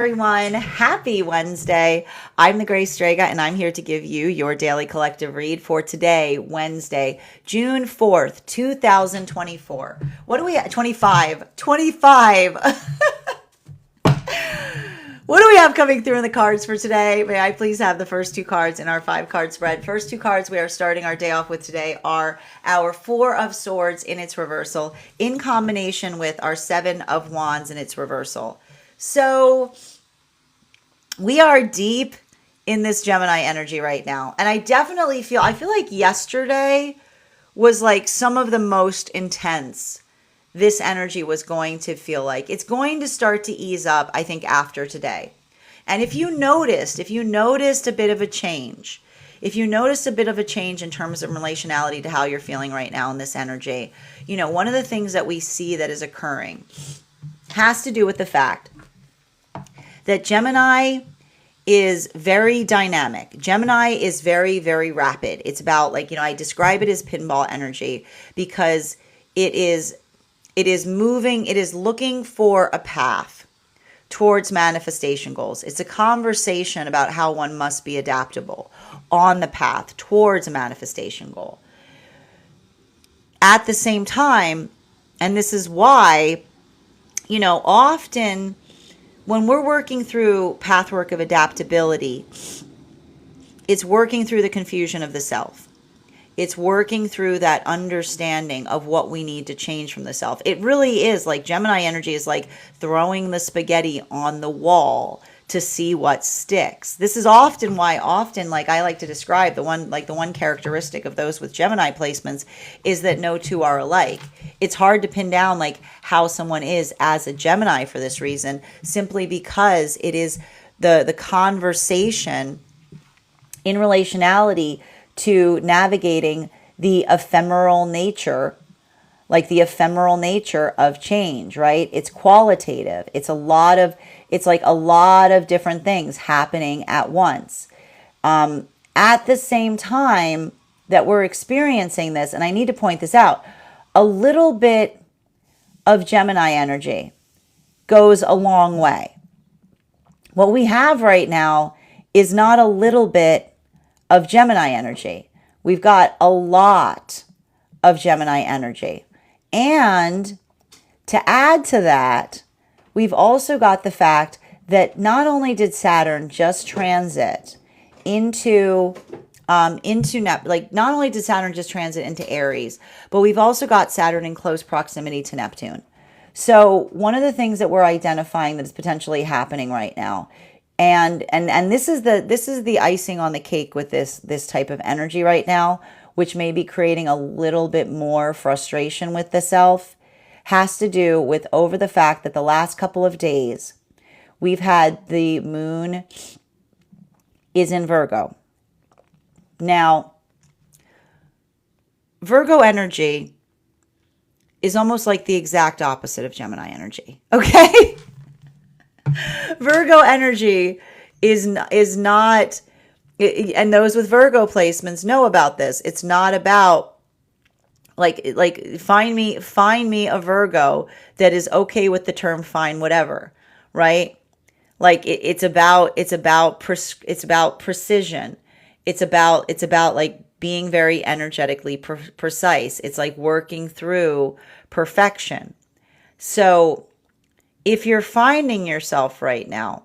Everyone, happy Wednesday. I'm the Gray Strega, and I'm here to give you your daily collective read for today, Wednesday, June 4th, 2024. What do we have? 25. 25. What do we have coming through in the cards for today? May I please have the first two cards in our 5-card spread? First two cards we are starting our day off with today are our 4 of Swords in its reversal, in combination with our 7 of Wands in its reversal. So we are deep in this Gemini energy right now. And I definitely feel like yesterday was like some of the most intense this energy was going to feel like. It's going to start to ease up, I think, after today. And if you noticed a bit of a change, in terms of relationality to how you're feeling right now in this energy, one of the things that we see that is occurring has to do with the fact that Gemini is very dynamic. Gemini is very, very rapid. It's about I describe it as pinball energy because it is moving, it is looking for a path towards manifestation goals. It's a conversation about how one must be adaptable on the path towards a manifestation goal. At the same time, and this is why, often when we're working through pathwork of adaptability, it's working through the confusion of the self. It's working through that understanding of what we need to change from the self. It really is like Gemini energy is like throwing the spaghetti on the wall to see what sticks. This is often why I like to describe the one characteristic of those with Gemini placements is that no two are alike. It's hard to pin down how someone is as a Gemini for this reason, simply because it is the conversation in relationality to navigating the ephemeral nature, the ephemeral nature of change, right? It's qualitative. It's a lot of different things happening at once. At the same time that we're experiencing this, and I need to point this out, a little bit of Gemini energy goes a long way. What we have right now is not a little bit of Gemini energy. We've got a lot of Gemini energy. And to add to that, we've also got the fact that not only did Saturn just transit into not only did Saturn just transit into Aries, but we've also got Saturn in close proximity to Neptune. So one of the things that we're identifying that is potentially happening right now, and this is the icing on the cake with this type of energy right now, which may be creating a little bit more frustration with the self, has to do with over the fact that the last couple of days we've had the moon is in Virgo. Now, Virgo energy is almost like the exact opposite of Gemini energy, okay? Virgo energy is not, and those with Virgo placements know about this. It's not about find me a Virgo that is okay with the term fine whatever, right? It's about precision. It's about being very energetically precise. It's like working through perfection. So if you're finding yourself right now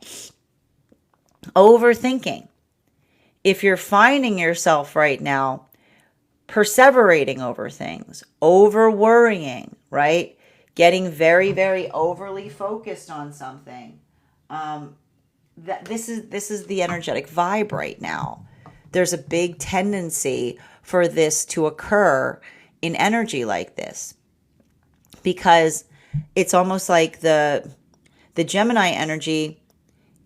overthinking, if you're finding yourself right now perseverating over things, over worrying, right? Getting very, very overly focused on something, this is the energetic vibe right now. There's a big tendency for this to occur in energy like this, because it's almost like the Gemini energy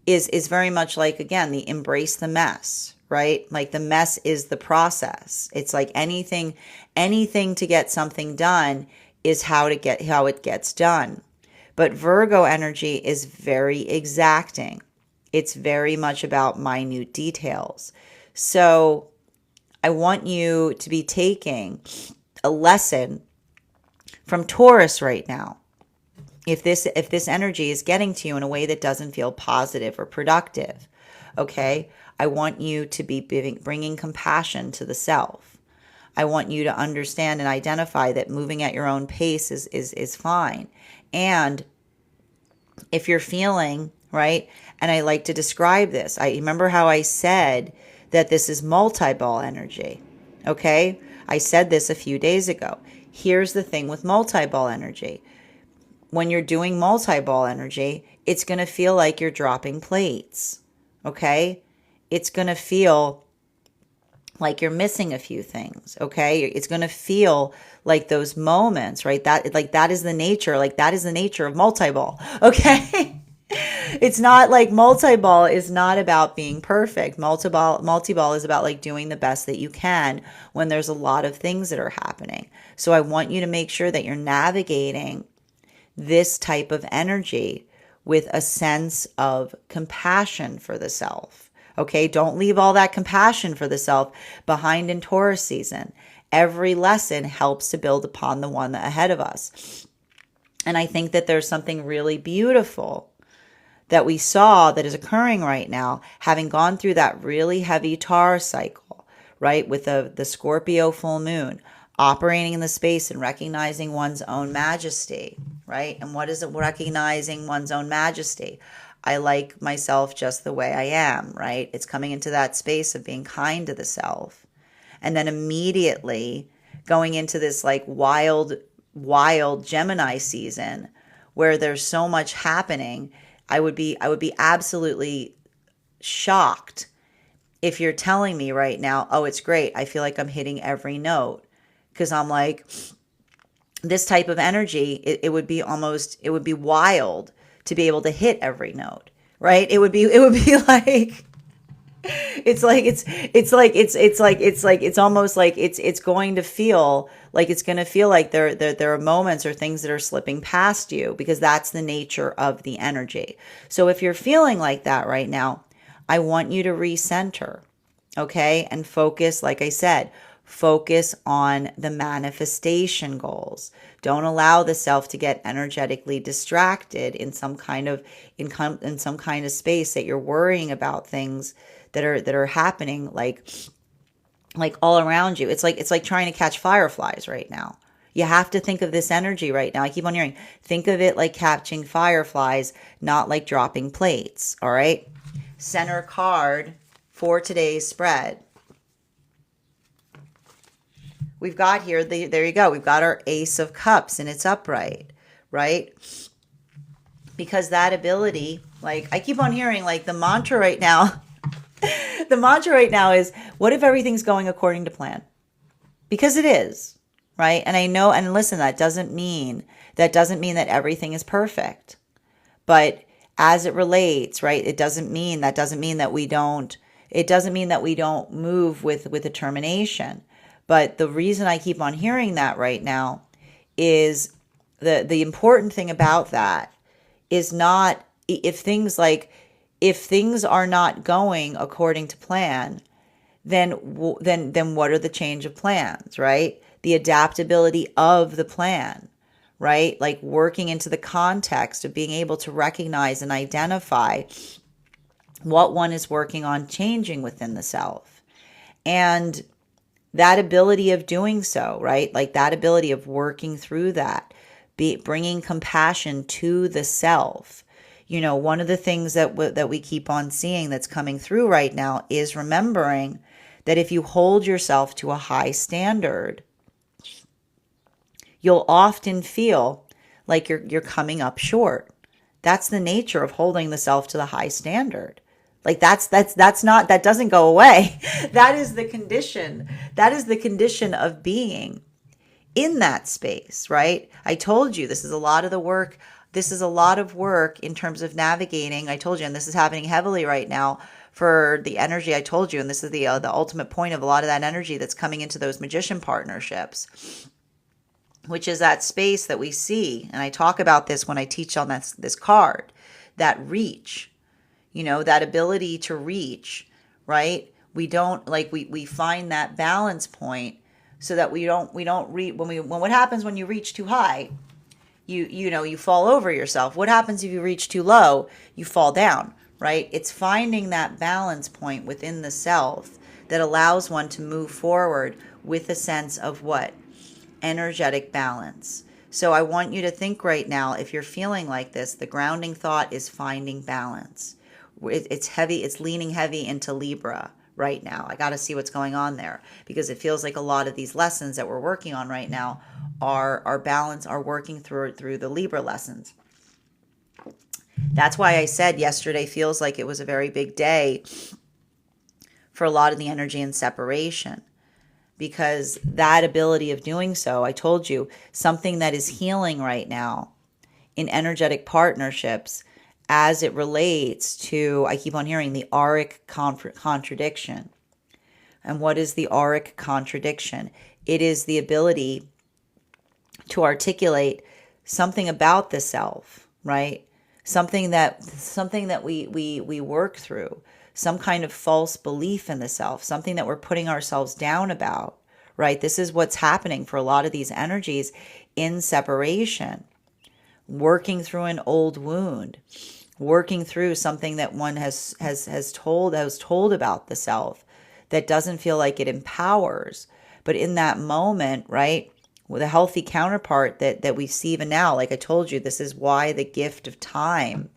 is very much like, again, the embrace the mess, right? Like the mess is the process. It's like anything to get something done is how it gets done. But Virgo energy is very exacting. It's very much about minute details. So I want you to be taking a lesson from Taurus right now. if this energy is getting to you in a way that doesn't feel positive or productive, okay, I want you to be bringing compassion to the self. I want you to understand and identify that moving at your own pace is fine. And if you're feeling, right, and I like to describe this, I remember how I said that this is multi-ball energy, okay? I said this a few days ago. Here's the thing with multi-ball energy. When you're doing multi-ball energy, it's going to feel like you're dropping plates, okay? It's going to feel like you're missing a few things, okay? It's going to feel like those moments, right? That is the nature, of multi-ball, okay? It's not like multi-ball is not about being perfect. Multi-ball is about like doing the best that you can when there's a lot of things that are happening. So I want you to make sure that you're navigating this type of energy with a sense of compassion for the self. Okay, don't leave all that compassion for the self behind in Taurus season. Every lesson helps to build upon the one ahead of us. And I think that there's something really beautiful that we saw that is occurring right now, having gone through that really heavy Taurus cycle, right, with the Scorpio full moon, operating in the space and recognizing one's own majesty, right? And what is it, recognizing one's own majesty? I like myself just the way I am, right? It's coming into that space of being kind to the self. And then immediately going into this like wild Gemini season where there's so much happening. I would be absolutely shocked if you're telling me right now, oh, it's great, I feel like I'm hitting every note. Because I'm like, this type of energy, it would be wild to be able to hit every note, right? It would be like, it's almost like it's going to feel like there are moments or things that are slipping past you, because that's the nature of the energy. So if you're feeling like that right now, I want you to recenter, okay? And focus, like I said, focus on the manifestation goals. Don't allow the self to get energetically distracted in some kind of space that you're worrying about things that are happening like all around you. It's like trying to catch fireflies right now. You have to think of this energy right now. I keep on hearing, think of it like catching fireflies, not like dropping plates. All right. Center card for today's spread. We've got here, there you go. We've got our Ace of Cups and it's upright, right? Because that ability, like I keep on hearing like the mantra right now, the mantra right now is, what if everything's going according to plan? Because it is, right? And I know, and listen, that doesn't mean that everything is perfect. But as it relates, right, it doesn't mean that we don't move with determination. But the reason I keep on hearing that right now is the important thing about that is not if things are not going according to plan, then what are the change of plans, right? The adaptability of the plan, right? Like working into the context of being able to recognize and identify what one is working on changing within the self. And that ability of doing so, right? Like that ability of working through that, bringing compassion to the self. You know, one of the things that we keep on seeing that's coming through right now is remembering that if you hold yourself to a high standard, you'll often feel like you're coming up short. That's the nature of holding the self to the high standard. Like that doesn't go away. That is the condition. That is the condition of being in that space, right? I told you this is a lot of the work. This is a lot of work in terms of navigating. I told you, and this is happening heavily right now for the energy. I told you, and this is the ultimate point of a lot of that energy that's coming into those magician partnerships, which is that space that we see. And I talk about this when I teach on this card, that reach. You know, that ability to reach, right? We don't we find that balance point so that we don't reach when what happens when you reach too high, you fall over yourself. What happens if you reach too low? You fall down, right? It's finding that balance point within the self that allows one to move forward with a sense of what? Energetic balance. So I want you to think right now, if you're feeling like this, the grounding thought is finding balance. It's heavy, it's leaning heavy into Libra right now. I got to see what's going on there, because it feels like a lot of these lessons that we're working on right now are balance, are working through the Libra lessons. That's why I said yesterday feels like it was a very big day for a lot of the energy in separation, because that ability of doing so, I told you, something that is healing right now in energetic partnerships as it relates to, I keep on hearing the auric contradiction. And what is the auric contradiction? It is the ability to articulate something about the self, right? Something that we work through, some kind of false belief in the self, something that we're putting ourselves down about, right? This is what's happening for a lot of these energies in separation, working through an old wound, working through something that one has told about the self that doesn't feel like it empowers. But in that moment, right, with a healthy counterpart that we see even now, like I told you, this is why the gift of time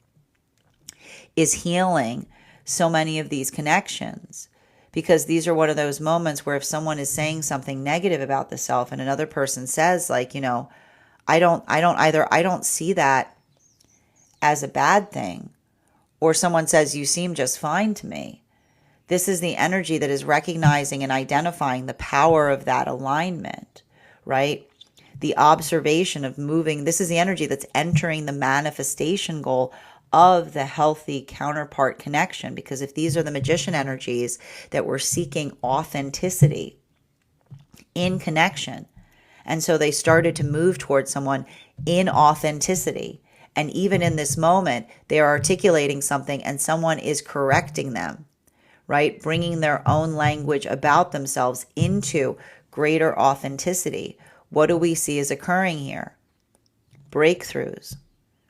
is healing so many of these connections, because these are one of those moments where if someone is saying something negative about the self and another person says, like, I don't see that as a bad thing, or someone says, you seem just fine to me. This is the energy that is recognizing and identifying the power of that alignment, right? The observation of moving. This is the energy that's entering the manifestation goal of the healthy counterpart connection. Because if these are the magician energies that we're seeking authenticity in connection, and so they started to move towards someone in authenticity. And even in this moment, they are articulating something and someone is correcting them, right? Bringing their own language about themselves into greater authenticity. What do we see is occurring here? Breakthroughs,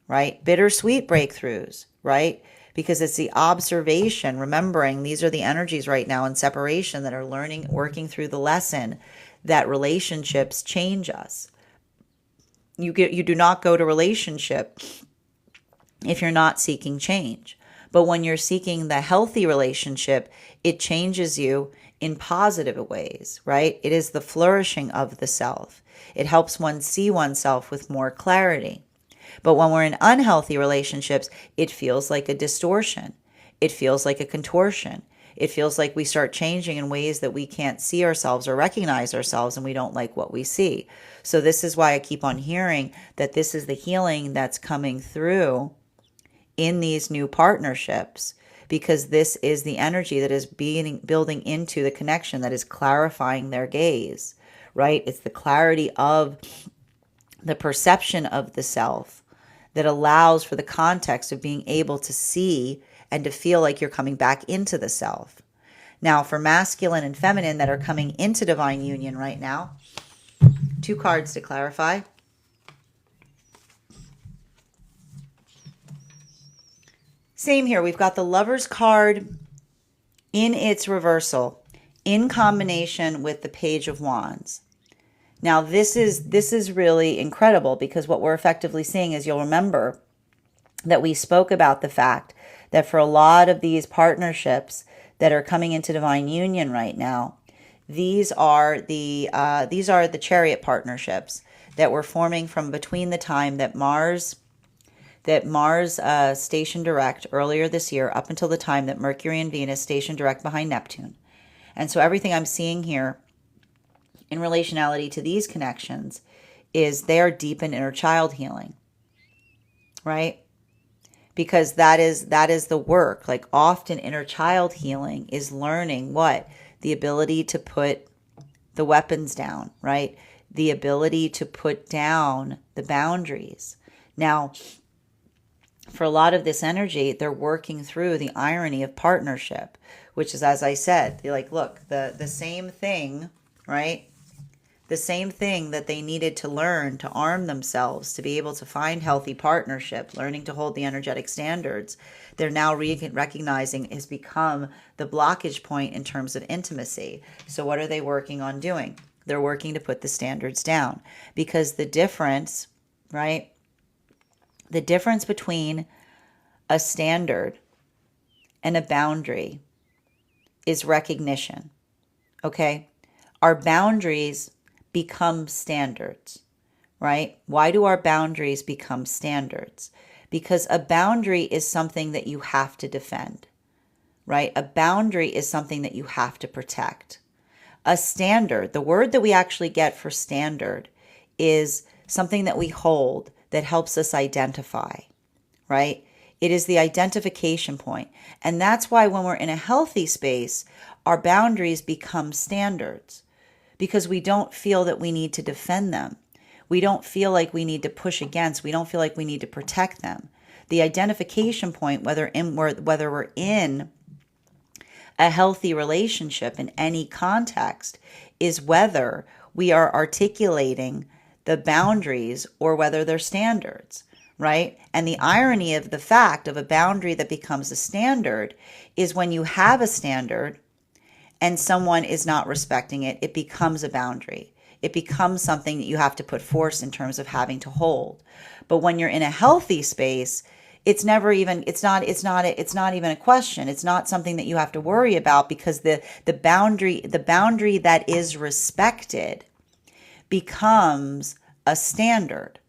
right? Bittersweet breakthroughs, right? Because it's the observation, remembering these are the energies right now in separation that are learning, working through the lesson that relationships change us. You do not go to relationship if you're not seeking change. But when you're seeking the healthy relationship, it changes you in positive ways, right? It is the flourishing of the self. It helps one see oneself with more clarity. But when we're in unhealthy relationships, it feels like a distortion. It feels like a contortion. It feels like we start changing in ways that we can't see ourselves or recognize ourselves, and we don't like what we see. So this is why I keep on hearing that this is the healing that's coming through in these new partnerships, because this is the energy that is building into the connection, that is clarifying their gaze, right? It's the clarity of the perception of the self that allows for the context of being able to see and to feel like you're coming back into the self. Now, for masculine and feminine that are coming into divine union right now, 2 cards to clarify. Same here. We've got the Lover's card in its reversal in combination with the Page of Wands. Now, this is really incredible, because what we're effectively seeing is, you'll remember that we spoke about the fact that for a lot of these partnerships that are coming into divine union right now, these are the chariot partnerships that were forming from between the time that Mars stationed direct earlier this year up until the time that Mercury and Venus stationed direct behind Neptune. And so everything I'm seeing here in relationality to these connections is they are deep in inner child healing, right? Because that is the work. Like, often inner child healing is learning what? The ability to put the weapons down, right? The ability to put down the boundaries. Now, for a lot of this energy, they're working through the irony of partnership, which is, as I said, they're like, look, the same thing, right? The same thing that they needed to learn to arm themselves to be able to find healthy partnership, learning to hold the energetic standards, they're now recognizing has become the blockage point in terms of intimacy. So what are they working on doing? They're working to put the standards down, because the difference, right? The difference between a standard and a boundary is recognition. Okay? Our boundaries become standards, right? Why do our boundaries become standards? Because a boundary is something that you have to defend, right? A boundary is something that you have to protect. A standard, the word that we actually get for standard, is something that we hold that helps us identify, right? It is the identification point. And that's why when we're in a healthy space, our boundaries become standards, because we don't feel that we need to defend them. We don't feel like we need to push against. We don't feel like we need to protect them. The identification point, whether we're in a healthy relationship in any context, is whether we are articulating the boundaries or whether they're standards, right? And the irony of the fact of a boundary that becomes a standard is when you have a standard and someone is not respecting it, it becomes a boundary. It becomes something that you have to put force in terms of having to hold. But when you're in a healthy space, it's not even a question. It's not something that you have to worry about, because the boundary that is respected becomes a standard.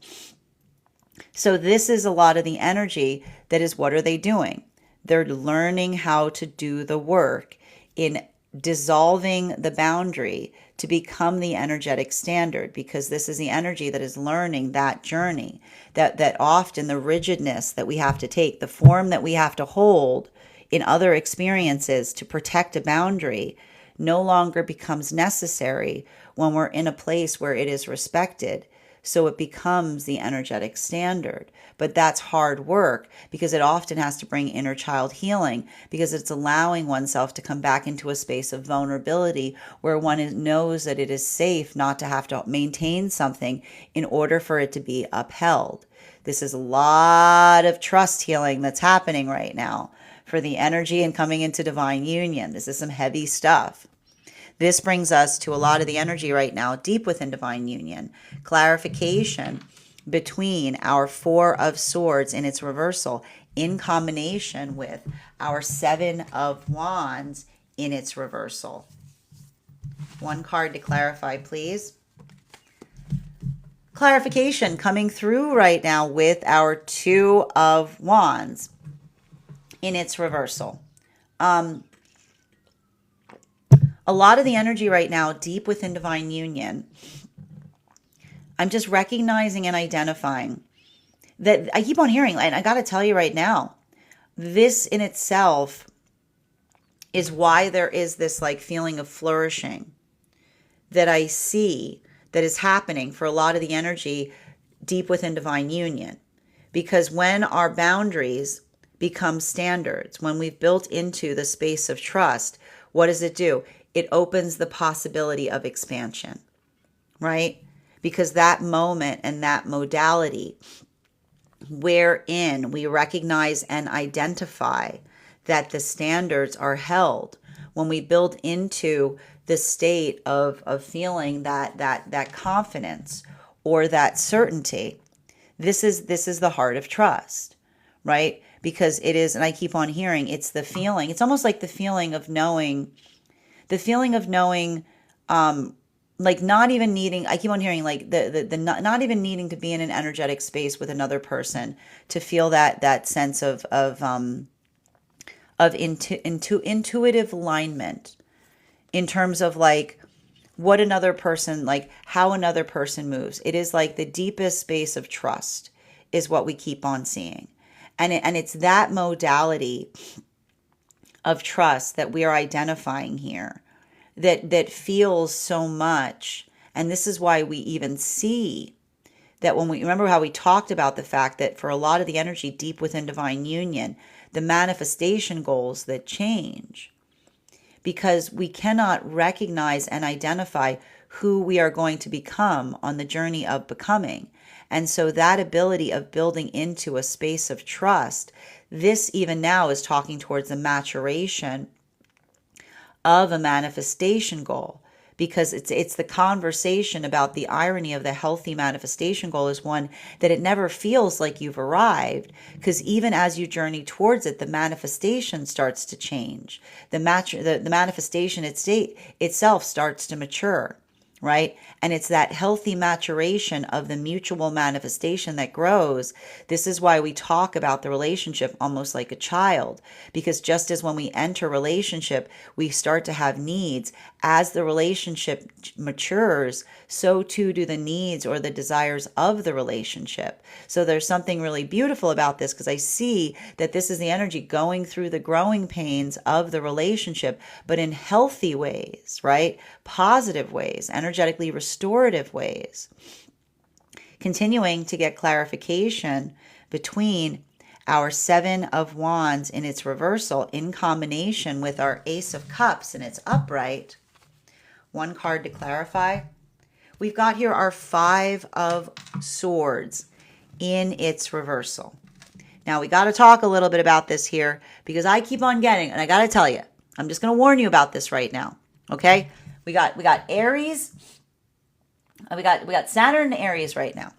So this is a lot of the energy that is, what are they doing? They're learning how to do the work in dissolving the boundary to become the energetic standard, because this is the energy that is learning that journey, that often the rigidness that we have to take, the form that we have to hold in other experiences to protect a boundary, no longer becomes necessary when we're in a place where it is respected. So it becomes the energetic standard. But that's hard work, because it often has to bring inner child healing, because it's allowing oneself to come back into a space of vulnerability where one knows that it is safe not to have to maintain something in order for it to be upheld. This is a lot of trust healing that's happening right now for the energy and coming into divine union. This is some heavy stuff. This brings us to a lot of the energy right now, deep within divine union. Clarification between our Four of Swords in its reversal in combination with our Seven of Wands in its reversal. One card to clarify, please. Clarification coming through right now with our Two of Wands in its reversal. A lot of the energy right now, deep within divine union, I'm just recognizing and identifying that I keep on hearing, and I got to tell you right now, this in itself is why there is this like feeling of flourishing that I see that is happening for a lot of the energy deep within divine union. Because when our boundaries become standards, when we've built into the space of trust, what does it do? It opens the possibility of expansion, right? Because that moment and that modality wherein we recognize and identify that the standards are held, when we build into the state of feeling that confidence or that certainty, this is the heart of trust, right? Because it is, and I keep on hearing, it's the feeling, it's almost like the feeling of knowing, like not even needing, I keep on hearing like the not even needing to be in an energetic space with another person to feel that sense of intuitive alignment in terms of like what another person, like how another person moves. It is like the deepest space of trust is what we keep on seeing. And it's that modality of trust that we are identifying here that feels so much. And this is why we even see that when we remember how we talked about the fact that for a lot of the energy deep within divine union, the manifestation goals that change, because we cannot recognize and identify who we are going to become on the journey of becoming. And so that ability of building into a space of trust, this even now is talking towards the maturation of a manifestation goal, because it's the conversation about the irony of the healthy manifestation goal is one that it never feels like you've arrived, because even as you journey towards it, the manifestation starts to change. The manifestation itself starts to mature, right? And it's that healthy maturation of the mutual manifestation that grows. This is why we talk about the relationship almost like a child, because just as when we enter relationship, we start to have needs, as the relationship matures, so too do the needs or the desires of the relationship. So there's something really beautiful about this, because I see that this is the energy going through the growing pains of the relationship, but in healthy ways, right? Positive ways, energetically restorative ways. Continuing to get clarification between our Seven of Wands in its reversal in combination with our Ace of Cups in its upright. One card to clarify. We've got here our Five of Swords in its reversal. Now we got to talk a little bit about this here, because I keep on getting, and I got to tell you, I'm just going to warn you about this right now. Okay? We got Aries. We got Saturn and Aries right now.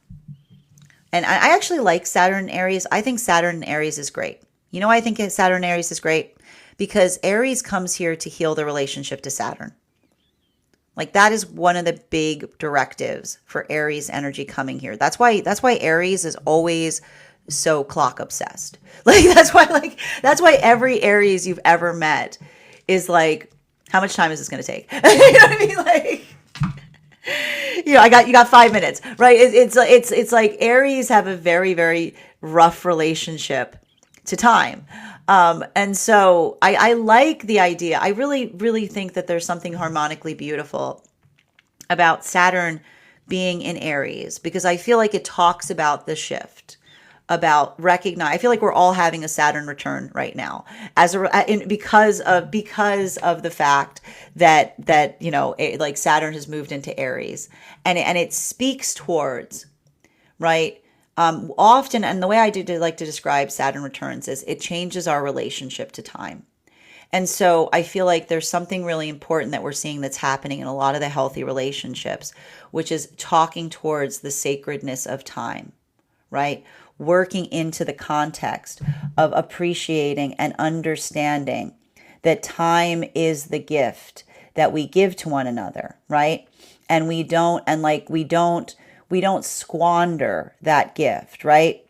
And I actually like Saturn and Aries. I think Saturn and Aries is great. You know why I think Saturn and Aries is great? Because Aries comes here to heal the relationship to Saturn. Like, that is one of the big directives for Aries energy coming here. That's why Aries is always so clock obsessed. That's why every Aries you've ever met is like, how much time is this going to take? You know what I mean? Like, you got 5 minutes, right? It's like Aries have a very, very rough relationship to time. And so I like the idea. I really, really think that there's something harmonically beautiful about Saturn being in Aries, because I feel like it talks about the shift, about I feel like we're all having a Saturn return right now, because of the fact that like Saturn has moved into Aries, and it speaks towards, right. Often, and the way I do like to describe Saturn returns is it changes our relationship to time. And so I feel like there's something really important that we're seeing that's happening in a lot of the healthy relationships, which is talking towards the sacredness of time, right? Working into the context of appreciating and understanding that time is the gift that we give to one another, right? And we don't squander that gift, right?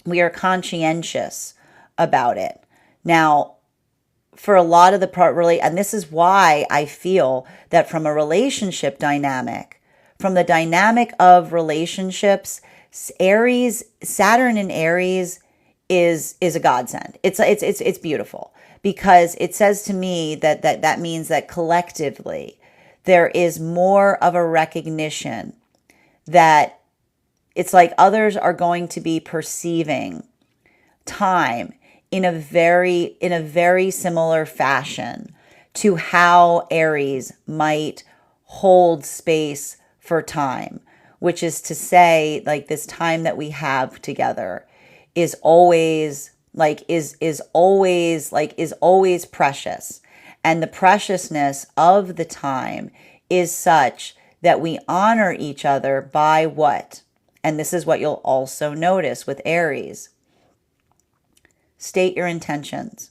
We are conscientious about it. Now, for a lot of the part, really, and this is why I feel that from a relationship dynamic, from the dynamic of relationships, Saturn in Aries is a godsend. It's beautiful, because it says to me that means that collectively there is more of a recognition that it's like others are going to be perceiving time in a very similar fashion to how Aries might hold space for time, which is to say, like, this time that we have together is always precious. And the preciousness of the time is such that we honor each other by what? And this is what you'll also notice with Aries. State your intentions,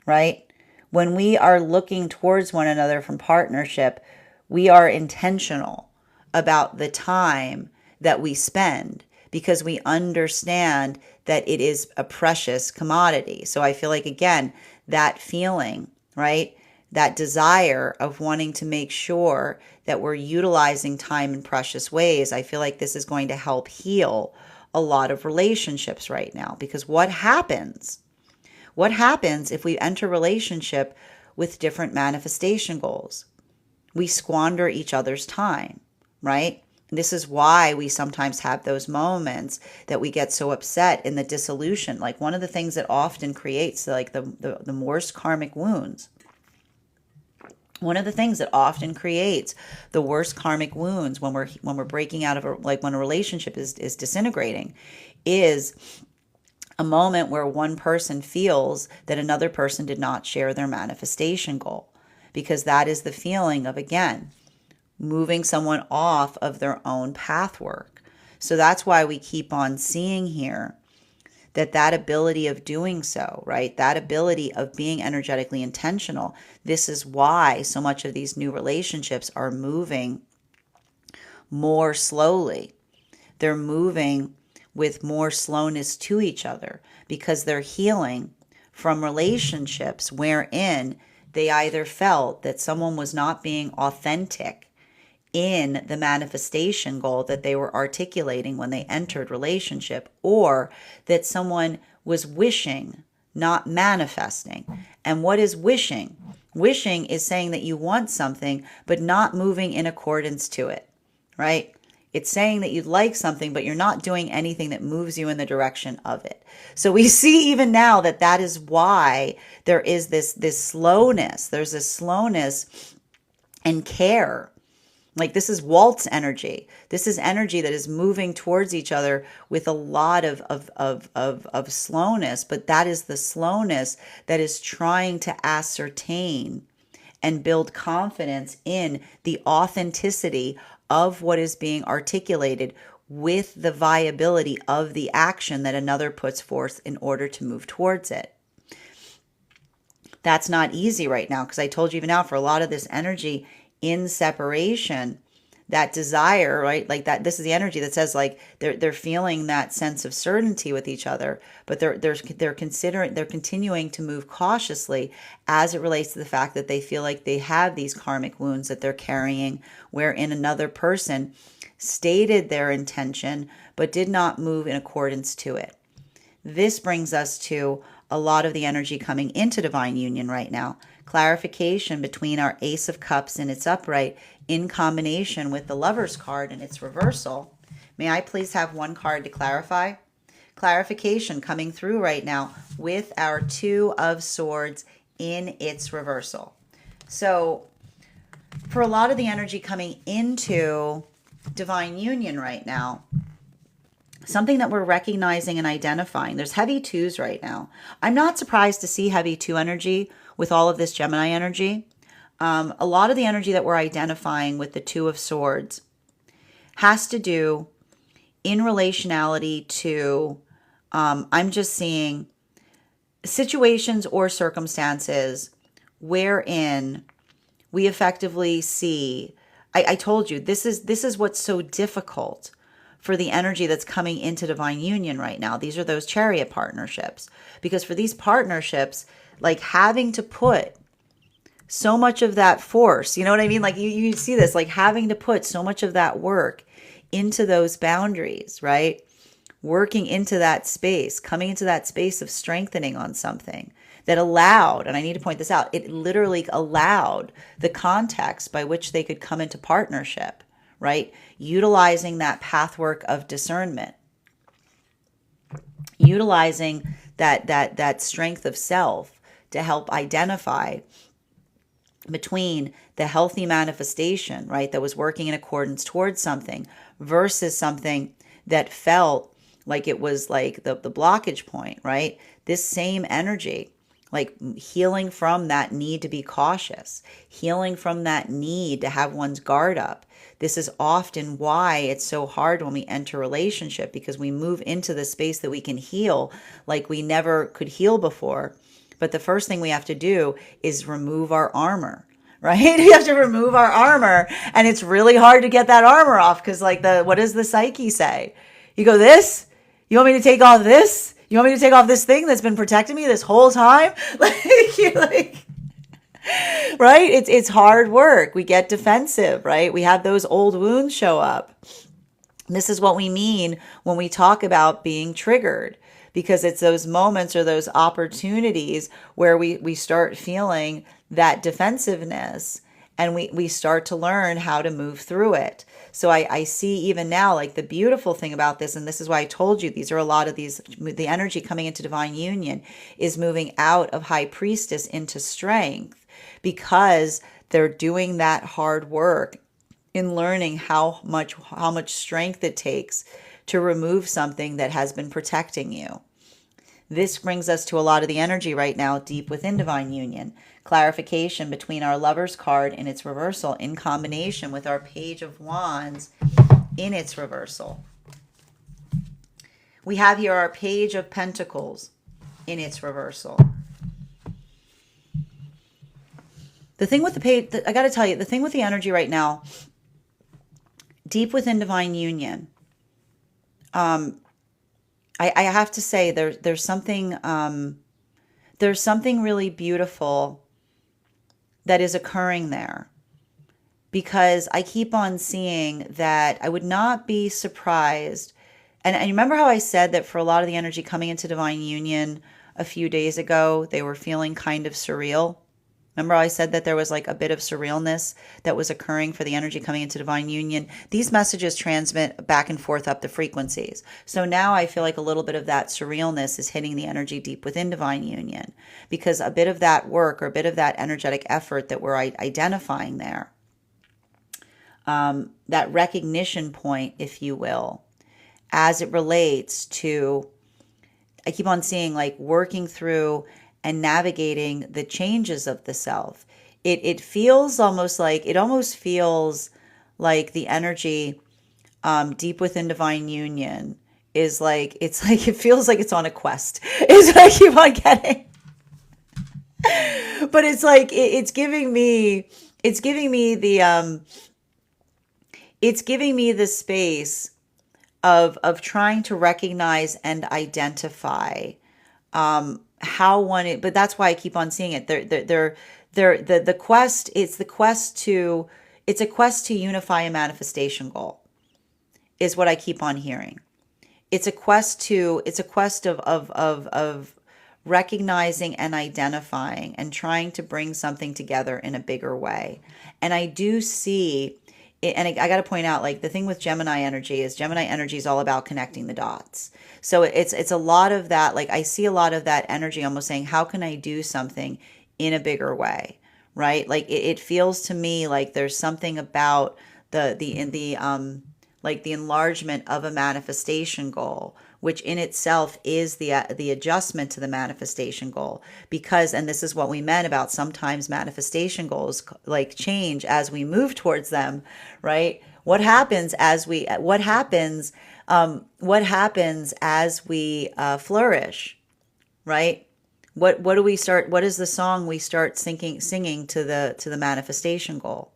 right? When we are looking towards one another from partnership, we are intentional about the time that we spend, because we understand that it is a precious commodity. So I feel like, again, that feeling, right? That desire of wanting to make sure that we're utilizing time in precious ways. I feel like this is going to help heal a lot of relationships right now, because what happens if we enter relationship with different manifestation goals? We squander each other's time, right? This is why we sometimes have those moments that we get so upset in the dissolution. Like, one of the things that often creates like the worst karmic wounds One of the things that often creates the worst karmic wounds when we're breaking out of when a relationship is disintegrating is a moment where one person feels that another person did not share their manifestation goal, because that is the feeling of, again, moving someone off of their own path work. So that's why we keep on seeing here that ability of doing so, right? That ability of being energetically intentional. This is why so much of these new relationships are moving more slowly. They're moving with more slowness to each other because they're healing from relationships wherein they either felt that someone was not being authentic in the manifestation goal that they were articulating when they entered relationship, or that someone was wishing, not manifesting. And what is wishing? Wishing is saying that you want something, but not moving in accordance to it, right? It's saying that you'd like something, but you're not doing anything that moves you in the direction of it. So we see even now that is why there is this slowness. There's this slowness and care. Like, this is waltz energy. This is energy that is moving towards each other with a lot of slowness, but that is the slowness that is trying to ascertain and build confidence in the authenticity of what is being articulated with the viability of the action that another puts forth in order to move towards it. That's not easy right now, because I told you even now, for a lot of this energy in separation, that desire, right? Like that, this is the energy that says, like, they're feeling that sense of certainty with each other, but they're continuing to move cautiously as it relates to the fact that they feel like they have these karmic wounds that they're carrying, wherein another person stated their intention but did not move in accordance to it. This brings us to a lot of the energy coming into divine union right now. Clarification between our Ace of Cups in its upright in combination with the Lover's card in its reversal. May I please have one card to clarify? Clarification coming through right now with our Two of Swords in its reversal. So for a lot of the energy coming into divine union right now, something that we're recognizing and identifying, there's heavy twos right now. I'm not surprised to see heavy two energy with all of this Gemini energy. A lot of the energy that we're identifying with the Two of Swords has to do in relationality to, I'm just seeing situations or circumstances wherein we effectively see, I told you, this is what's so difficult for the energy that's coming into divine union right now. These are those chariot partnerships. Because for these partnerships, like, having to put so much of that force, you know what I mean? Like, you see this, like, having to put so much of that work into those boundaries, right? Working into that space, coming into that space of strengthening on something that allowed, and I need to point this out, it literally allowed the context by which they could come into partnership, right? Utilizing that pathwork of discernment, utilizing that strength of self to help identify between the healthy manifestation, right, that was working in accordance towards something versus something that felt like it was like the blockage point, right? This same energy, like healing from that need to be cautious, healing from that need to have one's guard up. This is often why it's so hard when we enter a relationship, because we move into the space that we can heal like we never could heal before. But the first thing we have to do is remove our armor, right? We have to remove our armor. And it's really hard to get that armor off because, like, what does the psyche say? You go, this? You want me to take off this? You want me to take off this thing that's been protecting me this whole time? Right? It's hard work. We get defensive, right? We have those old wounds show up. This is what we mean when we talk about being triggered, because it's those moments or those opportunities where we start feeling that defensiveness, and we start to learn how to move through it. So I see even now, like, the beautiful thing about this, and this is why I told you, these are a lot of the energy coming into divine union is moving out of high priestess into strength, because They're doing that hard work in learning how much strength it takes to remove something that has been protecting you. This brings us to a lot of the energy right now deep within divine union. Clarification between our Lover's card in its reversal in combination with our Page of Wands in its reversal. We have here our Page of Pentacles in its reversal. The thing with the page, I got to tell you, the thing with the energy right now, deep within divine union, I have to say there's something really beautiful that is occurring there, because I keep on seeing that I would not be surprised. And remember how I said that for a lot of the energy coming into divine union a few days ago, they were feeling kind of surreal. Remember I said that there was like a bit of surrealness that was occurring for the energy coming into divine union? These messages transmit back and forth up the frequencies. So now I feel like a little bit of that surrealness is hitting the energy deep within divine union, because a bit of that work or a bit of that energetic effort that we're identifying there, that recognition point, if you will, as it relates to, I keep on seeing like working through and navigating the changes of the self. It feels almost like, it almost feels like the energy deep within divine union is like, it's like, it feels like it's on a quest. It's what I keep on getting. But it's like, it's giving me the space of trying to recognize and identify how one, but that's why I keep on seeing it. The quest, it's a quest to unify a manifestation goal, is what I keep on hearing. It's a quest of recognizing and identifying and trying to bring something together in a bigger way. And I do see it, and I got to point out, like, the thing with Gemini energy is all about connecting the dots. So it's a lot of that. Like, I see a lot of that energy almost saying, how can I do something in a bigger way? Right? Like it feels to me like there's something about the enlargement of a manifestation goal, which in itself is the adjustment to the manifestation goal. Because, and this is what we meant about sometimes manifestation goals like change as we move towards them, right? What happens as we flourish, right? What do we start? What is the song we start singing to the manifestation goal?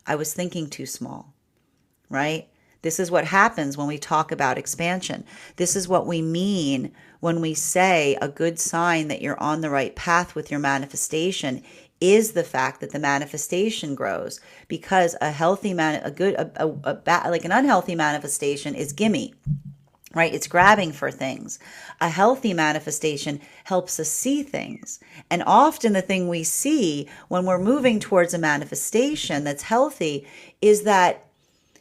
I was thinking too small, right? This is what happens when we talk about expansion. This is what we mean when we say a good sign that you're on the right path with your manifestation is the fact that the manifestation grows. Because an unhealthy manifestation is gimme, right? It's grabbing for things. A healthy manifestation helps us see things. And often the thing we see when we're moving towards a manifestation that's healthy is that,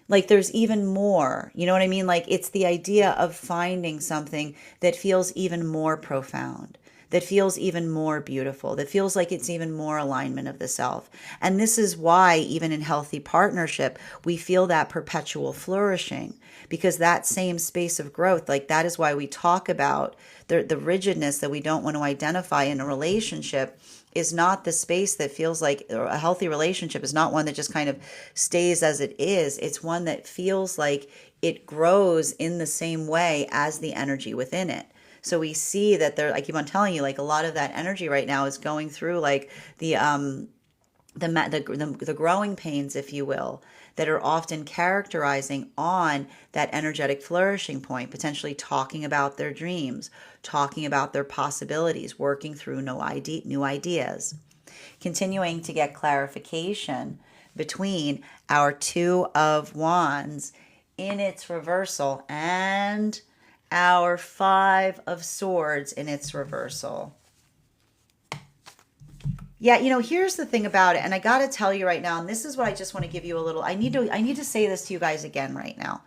like, there's even more, you know what I mean? Like, it's the idea of finding something that feels even more profound, that feels even more beautiful, that feels like it's even more alignment of the self. And this is why even in healthy partnership, we feel that perpetual flourishing, because that same space of growth, like, that is why we talk about the rigidness that we don't want to identify in a relationship is not the space that feels like a healthy relationship is not one that just kind of stays as it is. It's one that feels like it grows in the same way as the energy within it. So we see that I keep on telling you, like, a lot of that energy right now is going through like the growing pains, if you will, that are often characterizing on that energetic flourishing point, potentially talking about their dreams, talking about their possibilities, working through new ideas, continuing to get clarification between our Two of Wands in its reversal and our Five of Swords in its reversal. Yeah, here's the thing about it, and I got to tell you right now, and this is what I just want to give you a little, I need to say this to you guys again right now.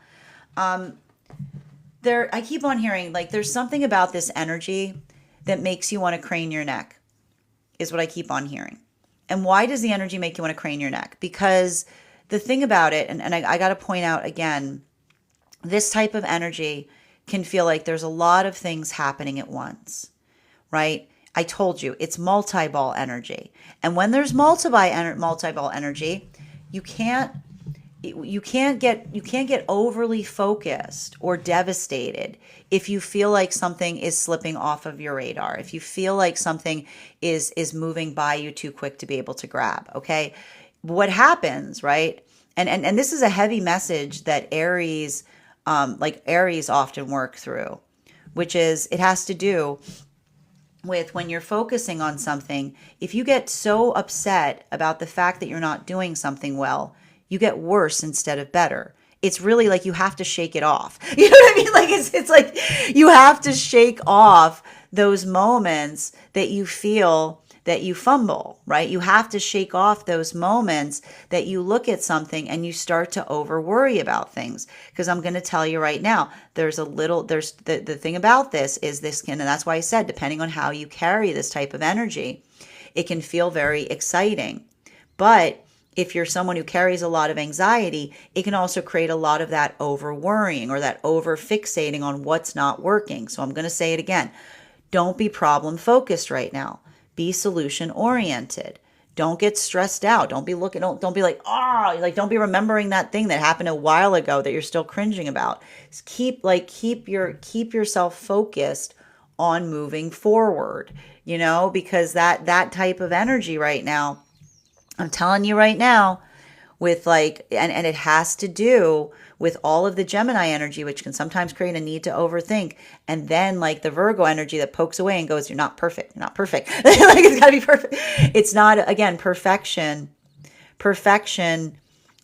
I keep on hearing, like, there's something about this energy that makes you want to crane your neck, is what I keep on hearing. And why does the energy make you want to crane your neck? Because the thing about it, and I got to point out again, this type of energy can feel like there's a lot of things happening at once, right? I told you, it's multi-ball energy. And when there's multi-ball energy, you can't get overly focused or devastated if you feel like something is slipping off of your radar, if you feel like something is moving by you too quick to be able to grab. Okay, what happens, right? And this is a heavy message that Aries, like Aries often work through, which is it has to do with when you're focusing on something. If you get so upset about the fact that you're not doing something well, you get worse instead of better. It's really like you have to shake it off. You know what I mean? Like it's like you have to shake off those moments that you feel that you fumble, right? You have to shake off those moments that you look at something and you start to over worry about things. Because I'm going to tell you right now, there's the thing about this is this can, and that's why I said, depending on how you carry this type of energy, it can feel very exciting. But if you're someone who carries a lot of anxiety, it can also create a lot of that over worrying or that over fixating on what's not working. So I'm going to say it again. Don't be problem focused right now. Be solution oriented. Don't get stressed out. Don't be looking, don't be like, don't be remembering that thing that happened a while ago that you're still cringing about. Just keep yourself focused on moving forward, because that type of energy right now, I'm telling you right now, with and it has to do with all of the Gemini energy, which can sometimes create a need to overthink. And then like the Virgo energy that pokes away and goes, you're not perfect. You're not perfect. Like it's gotta be perfect. It's not, again, perfection,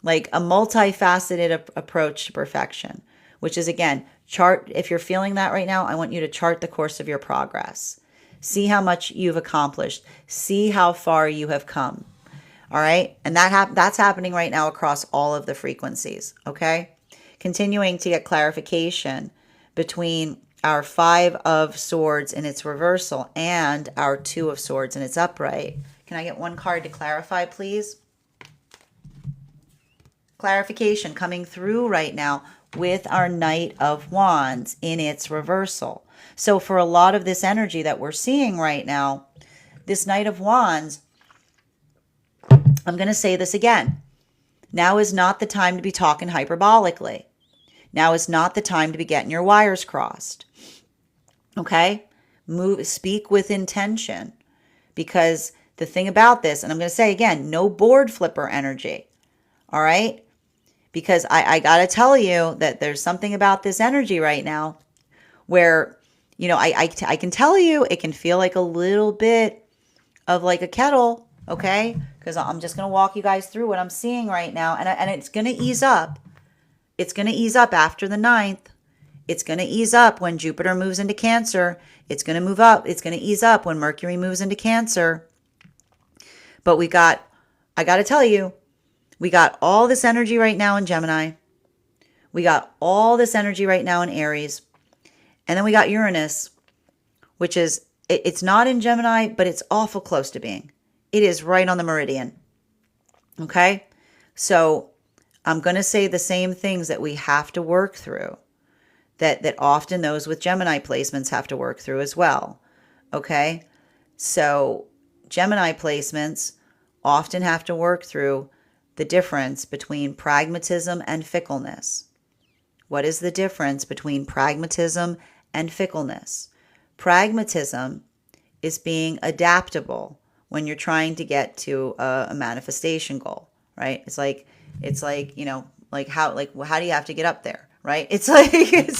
like a multifaceted approach to perfection, which is, again, chart. If you're feeling that right now, I want you to chart the course of your progress. See how much you've accomplished. See how far you have come. All right. And that's happening right now across all of the frequencies. Okay. Continuing to get clarification between our 5 of Swords in its reversal and our 2 of Swords in its upright. Can I get one card to clarify, please? Clarification coming through right now with our Knight of Wands in its reversal. So for a lot of this energy that we're seeing right now, this Knight of Wands, I'm going to say this again. Now is not the time to be talking hyperbolically. Now is not the time to be getting your wires crossed. Okay? Speak with intention. Because the thing about this, and I'm going to say again, no board flipper energy. All right? Because I got to tell you that there's something about this energy right now where, I can tell you it can feel like a little bit of like a kettle. Okay? Because I'm just going to walk you guys through what I'm seeing right now. And it's going to ease up. It's going to ease up after the 9th. It's going to ease up when Jupiter moves into Cancer. It's going to move up. It's going to ease up when Mercury moves into Cancer. But I got to tell you, we got all this energy right now in Gemini. We got all this energy right now in Aries. And then we got Uranus, which is, it's not in Gemini, but it's awful close to being. It is right on the meridian. Okay? So I'm going to say the same things that we have to work through, that often those with Gemini placements have to work through as well. Okay? So Gemini placements often have to work through the difference between pragmatism and fickleness. What is the difference between pragmatism and fickleness? Pragmatism is being adaptable when you're trying to get to a manifestation goal, right? It's like, how do you have to get up there, right? It's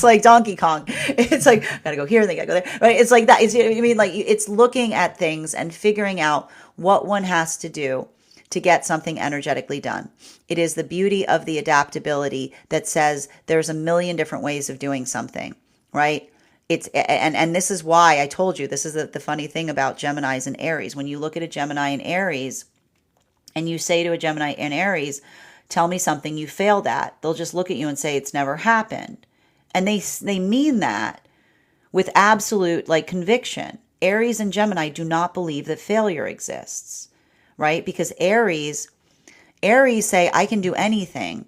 like Donkey Kong. It's like, gotta go here and they gotta go there, right? It's like that. It's looking at things and figuring out what one has to do to get something energetically done. It is the beauty of the adaptability that says there's a million different ways of doing something, right? And this is why I told you, this is the funny thing about Geminis and Aries. When you look at a Gemini and Aries and you say to a Gemini and Aries, tell me something you failed at, they'll just look at you and say it's never happened. And they mean that with absolute conviction. Aries and Gemini do not believe that failure exists, right? Because Aries say, I can do anything.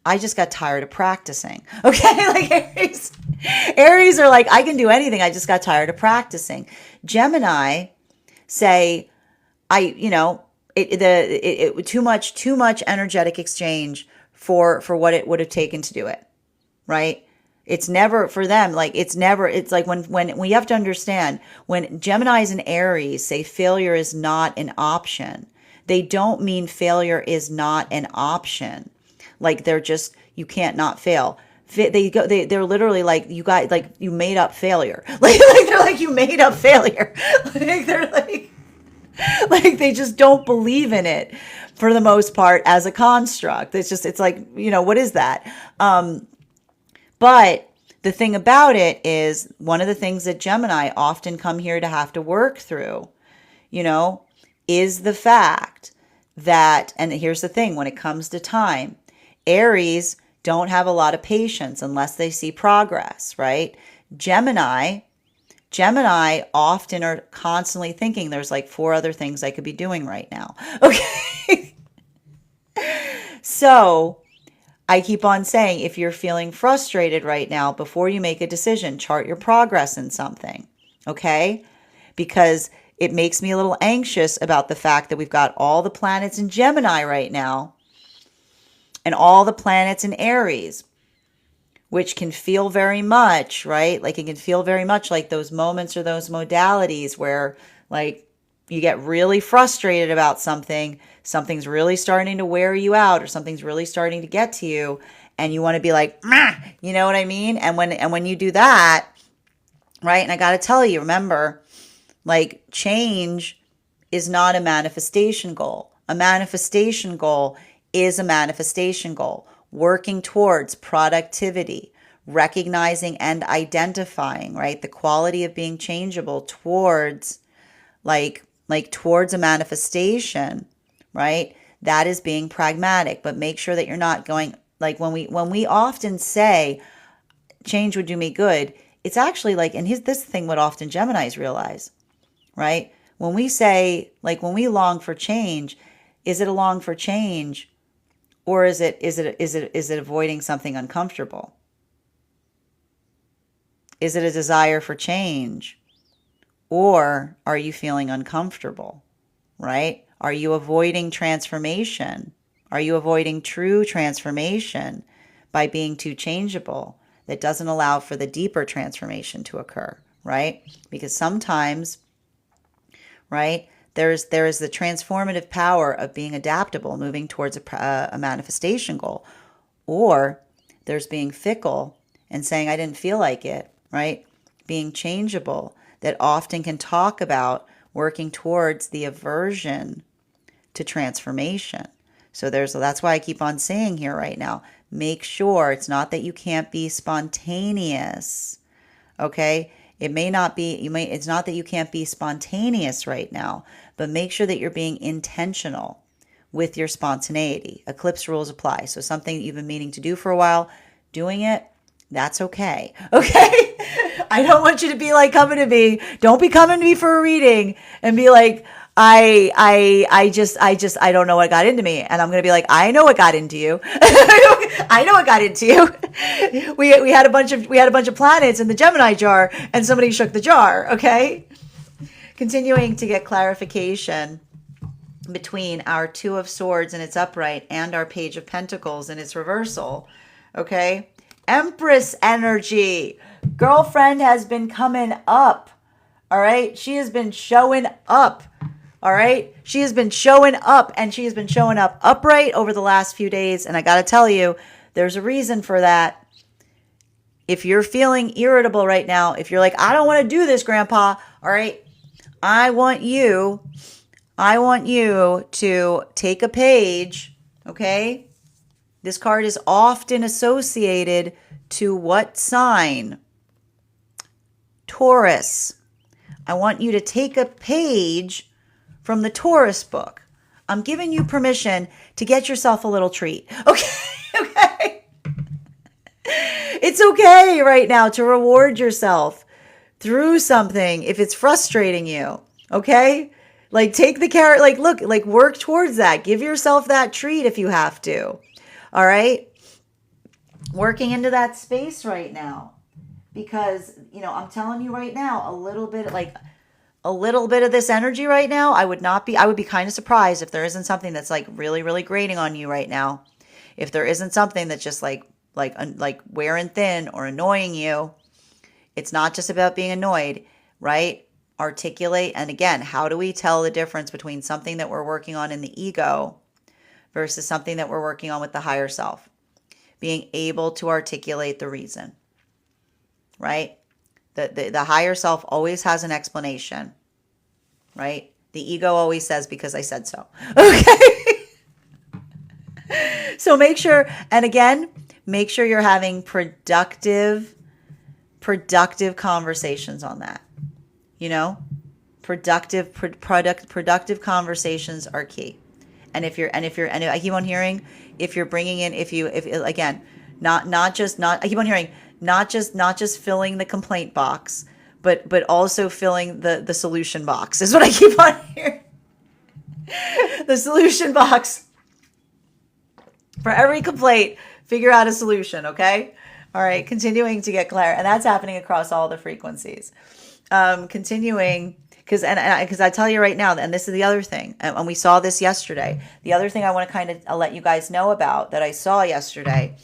I just got tired of practicing. Okay, like Aries are like, I can do anything. I just got tired of practicing. Gemini say, too much energetic exchange for what it would have taken to do it, right? It's never for them. It's like when we have to understand, when Geminis and Aries say failure is not an option, they don't mean failure is not an option. Like they're just, you can't not fail. They're literally like, you got, like, you made up failure. Like they're like, you made up failure. Like they're like they just don't believe in it for the most part as a construct. It's like, what is that? But the thing about it is, one of the things that Gemini often come here to have to work through, is the fact that, and here's the thing, when it comes to time, Aries don't have a lot of patience unless they see progress, right? Gemini often are constantly thinking there's like 4 other things I could be doing right now. Okay. So I keep on saying, if you're feeling frustrated right now, before you make a decision, chart your progress in something. Okay. Because it makes me a little anxious about the fact that we've got all the planets in Gemini right now and all the planets in Aries, which can feel very much, right? Like it can feel very much like those moments or those modalities where, like, you get really frustrated about something's really starting to wear you out, or something's really starting to get to you, and you want to be like, meh, you know what I mean? And when you do that, right? And I got to tell you, remember, like, change is not a manifestation goal. A manifestation goal is a manifestation goal. Working towards productivity, recognizing and identifying, right? The quality of being changeable towards towards a manifestation, right? That is being pragmatic, but make sure that you're not going, like, when we often say change would do me good, it's actually like, and this thing what often Geminis realize, right? When we say, like, when we long for change, is it a long for change, or is it avoiding something uncomfortable? Is it a desire for change? Or are you feeling uncomfortable, right? Are you avoiding transformation? Are you avoiding true transformation by being too changeable that doesn't allow for the deeper transformation to occur, right? Because sometimes, right, there is the transformative power of being adaptable, moving towards a manifestation goal. Or there's being fickle and saying, I didn't feel like it, right? Being changeable, that often can talk about working towards the aversion to transformation. So that's why I keep on saying here right now, make sure it's not that you can't be spontaneous. Okay? It's not that you can't be spontaneous right now, but make sure that you're being intentional with your spontaneity. Eclipse rules apply. So something that you've been meaning to do for a while, doing it, that's okay. Okay? I don't want you to be like coming to me. Don't be coming to me for a reading and be like, I don't know what got into me. And I'm going to be like, I know what got into you. I know what got into you. We had a bunch of planets in the Gemini jar, and somebody shook the jar. Okay. Continuing to get clarification between our Two of Swords in its upright and our Page of Pentacles in its reversal. Okay. Empress energy. Girlfriend has been coming up. All right. She has been showing up. All right. She has been showing up, and she has been showing up upright over the last few days. And I got to tell you, there's a reason for that. If you're feeling irritable right now, if you're like, I don't want to do this, Grandpa. All right. I want you to take a page. Okay. This card is often associated to what sign? Taurus. I want you to take a page from the Taurus book. I'm giving you permission to get yourself a little treat. Okay? Okay? It's okay right now to reward yourself through something if it's frustrating you. Okay? Like take the carrot, like look, like work towards that. Give yourself that treat if you have to. All right? Working into that space right now. Because, I'm telling you right now, a little bit of this energy right now, I would be kind of surprised if there isn't something that's like really, really grating on you right now. If there isn't something that's just like wearing thin or annoying you. It's not just about being annoyed, right? Articulate. And again, how do we tell the difference between something that we're working on in the ego versus something that we're working on with the higher self? Being able to articulate the reason, right? The higher self always has an explanation, right? The ego always says, because I said so. Okay. So make sure, and again, make sure you're having productive conversations on that. Productive conversations are key. And I keep on hearing, if you're bringing in, if again, not just filling the complaint box, but also filling the solution box is what I keep on hearing. The solution box. For every complaint, figure out a solution, okay? All right, continuing to get clear. And that's happening across all the frequencies. Continuing, because I tell you right now, and this is the other thing, and we saw this yesterday. The other thing I want to kind of let you guys know about that I saw yesterday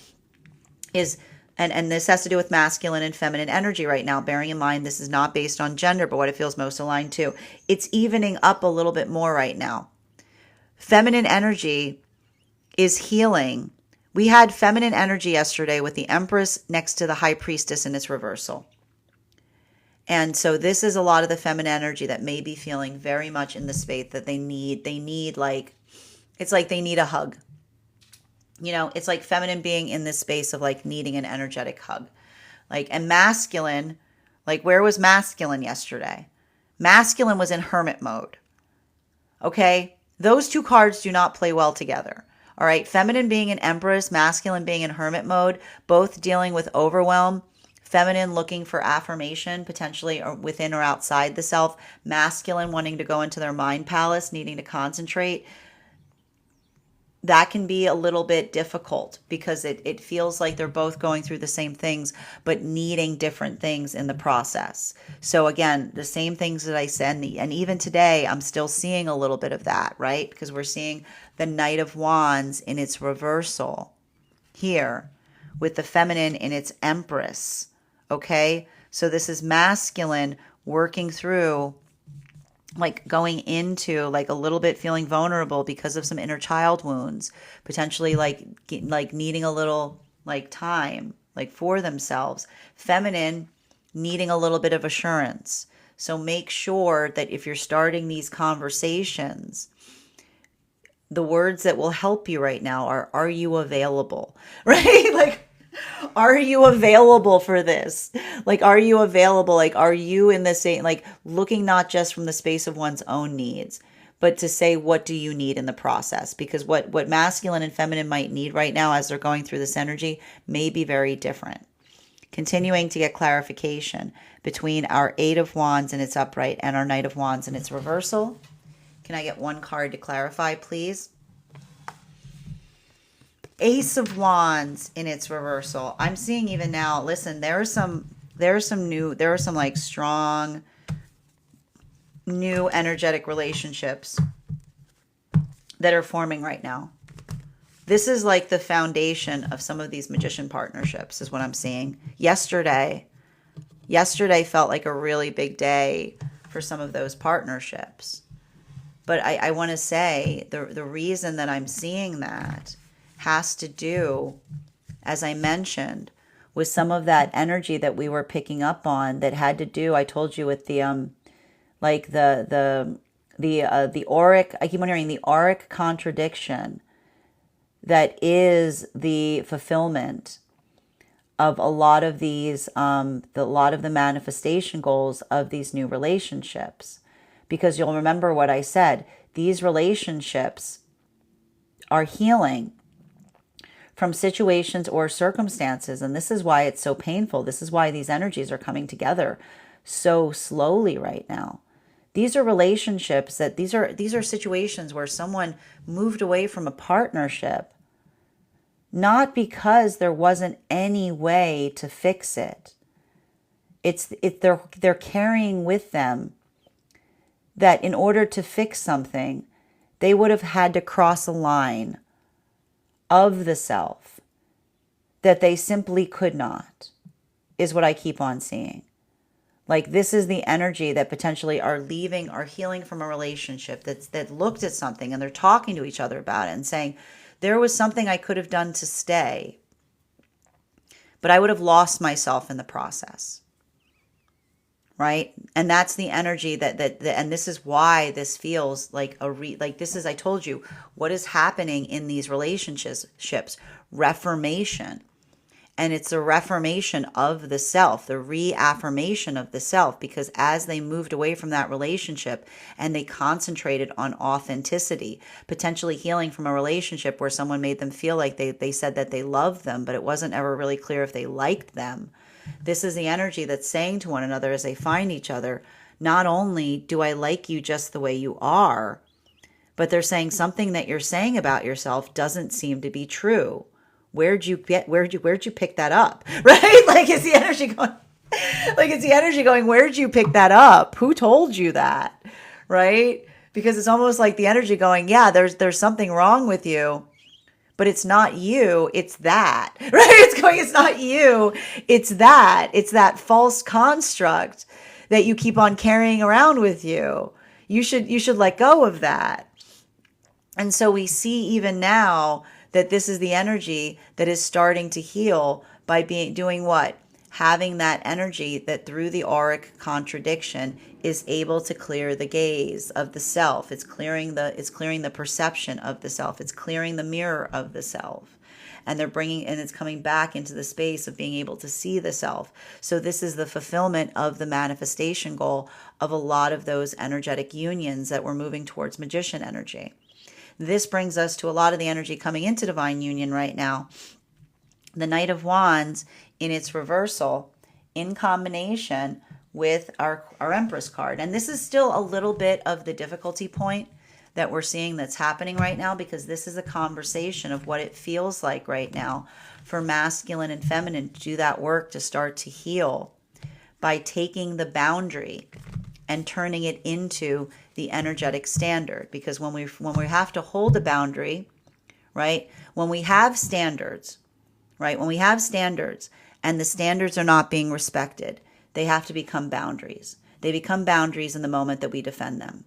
is, and this has to do with masculine and feminine energy right now, bearing in mind this is not based on gender, but what it feels most aligned to. It's evening up a little bit more right now. Feminine energy is healing. We had feminine energy yesterday with the Empress next to the High Priestess in its reversal. And so this is a lot of the feminine energy that may be feeling very much in the space that they need like, it's like they need a hug. It's like feminine being in this space of like needing an energetic hug. Like, and masculine, like where was masculine yesterday? Masculine was in hermit mode. Okay? Those two cards do not play well together. All right, feminine being an empress, masculine being in hermit mode, both dealing with overwhelm. Feminine looking for affirmation, potentially or within or outside the self. Masculine wanting to go into their mind palace, needing to concentrate. That can be a little bit difficult because it feels like they're both going through the same things, but needing different things in the process. So again, the same things that I said, and even today, I'm still seeing a little bit of that, right? Because we're seeing the Knight of Wands in its reversal here with the feminine in its Empress, okay? So this is masculine working through, like going into like a little bit feeling vulnerable because of some inner child wounds, potentially like needing a little like time like for themselves. Feminine needing a little bit of assurance. So make sure that if you're starting these conversations, the words that will help you right now are you available? Right? Like, are you available for this? Like, are you available? Like, are you in the same, like looking not just from the space of one's own needs, but to say, what do you need in the process? Because what masculine and feminine might need right now as they're going through this energy may be very different. Continuing to get clarification between our Eight of Wands in its upright and our Knight of Wands in its reversal. Can I get one card to clarify, please? Ace of Wands in its reversal. I'm seeing even now, listen, there are some like strong new energetic relationships that are forming right now. This is like the foundation of some of these magician partnerships is what I'm seeing. Yesterday felt like a really big day for some of those partnerships. But I want to say the reason that I'm seeing that has to do, as I mentioned, with some of that energy that we were picking up on that had to do, I told you, with the the auric, I keep on hearing the auric contradiction that is the fulfillment of a lot of these, a lot of the manifestation goals of these new relationships. Because you'll remember what I said, these relationships are healing from situations or circumstances. And this is why it's so painful. This is why these energies are coming together so slowly right now. These are relationships that these are situations where someone moved away from a partnership, not because there wasn't any way to fix it. They're carrying with them that in order to fix something, they would have had to cross a line of the self that they simply could not, is what I keep on seeing. Like, this is the energy that potentially are leaving or healing from a relationship that looked at something and they're talking to each other about it and saying, there was something I could have done to stay, but I would have lost myself in the process. Right? And that's the energy and this is why this feels like this is, I told you, what is happening in these relationships, reformation. And it's a reformation of the self, the reaffirmation of the self, because as they moved away from that relationship and they concentrated on authenticity, potentially healing from a relationship where someone made them feel like they said that they loved them, but it wasn't ever really clear if they liked them. This is the energy that's saying to one another as they find each other, not only do I like you just the way you are, but they're saying something that you're saying about yourself doesn't seem to be true. Where'd you pick that up? Right? Like, it's the energy going, where'd you pick that up? Who told you that? Right? Because it's almost like the energy going, yeah, there's something wrong with you, but it's not you, it's that. Right? It's not you, it's that false construct that you keep on carrying around with you. You should let go of that. And so we see even now that this is the energy that is starting to heal by doing what? Having that energy that through the auric contradiction is able to clear the gaze of the self. It's clearing the perception of the self. It's clearing the mirror of the self. And it's coming back into the space of being able to see the self. So this is the fulfillment of the manifestation goal of a lot of those energetic unions that we're moving towards magician energy. This brings us to a lot of the energy coming into divine union right now. The Knight of Wands in its reversal in combination with our Empress card. And this is still a little bit of the difficulty point that we're seeing that's happening right now, because this is a conversation of what it feels like right now for masculine and feminine to do that work to start to heal by taking the boundary and turning it into the energetic standard. Because when we have to hold a boundary, right? When we have standards, right? When we have standards and the standards are not being respected, they have to become boundaries. They become boundaries in the moment that we defend them.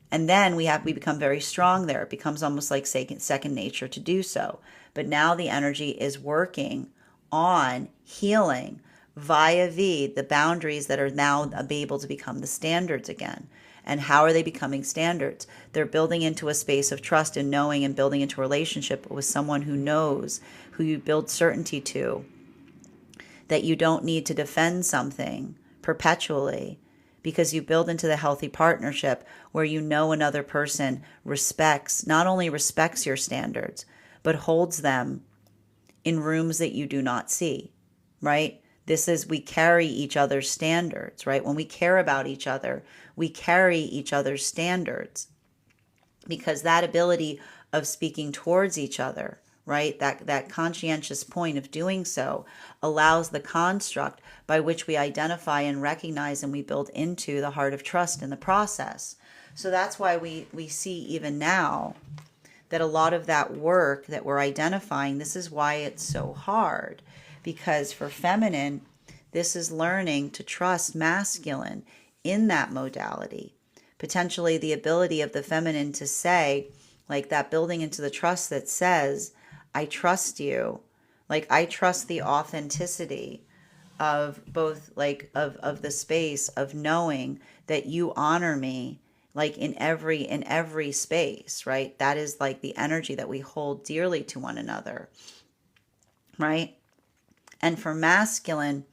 And then we become very strong there. It becomes almost like second nature to do so. But now the energy is working on healing via the boundaries that are now able to become the standards again. And how are they becoming standards? They're building into a space of trust and knowing, and building into a relationship with someone who knows, who you build certainty to, that you don't need to defend something perpetually, because you build into the healthy partnership where you know another person not only respects your standards, but holds them in rooms that you do not see, right? We carry each other's standards, right? When we care about each other, we carry each other's standards, because that ability of speaking towards each other, right? That conscientious point of doing so allows the construct by which we identify and recognize, and we build into the heart of trust in the process. So that's why we see even now that a lot of that work that we're identifying, this is why it's so hard. Because for feminine, this is learning to trust masculine in that modality. Potentially the ability of the feminine to say, like that building into the trust that says, I trust you. Like, I trust the authenticity of both, like, of the space of knowing that you honor me, like in every space, right? That is like the energy that we hold dearly to one another, right? And for masculine,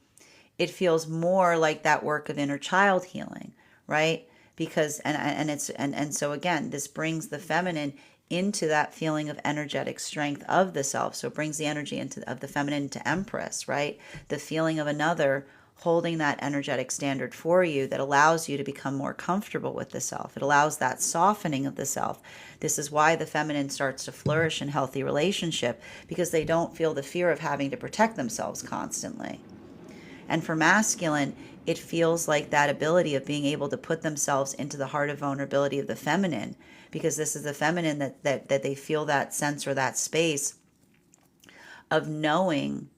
it feels more like that work of inner child healing, right? Because and so again, this brings the feminine into that feeling of energetic strength of the self. So it brings the energy of the feminine to Empress, right? The feeling of another holding that energetic standard for you that allows you to become more comfortable with the self. It allows that softening of the self. This is why the feminine starts to flourish in healthy relationship, because they don't feel the fear of having to protect themselves constantly. And for masculine, it feels like that ability of being able to put themselves into the heart of vulnerability of the feminine, because this is the feminine that they feel that sense or that space of knowing,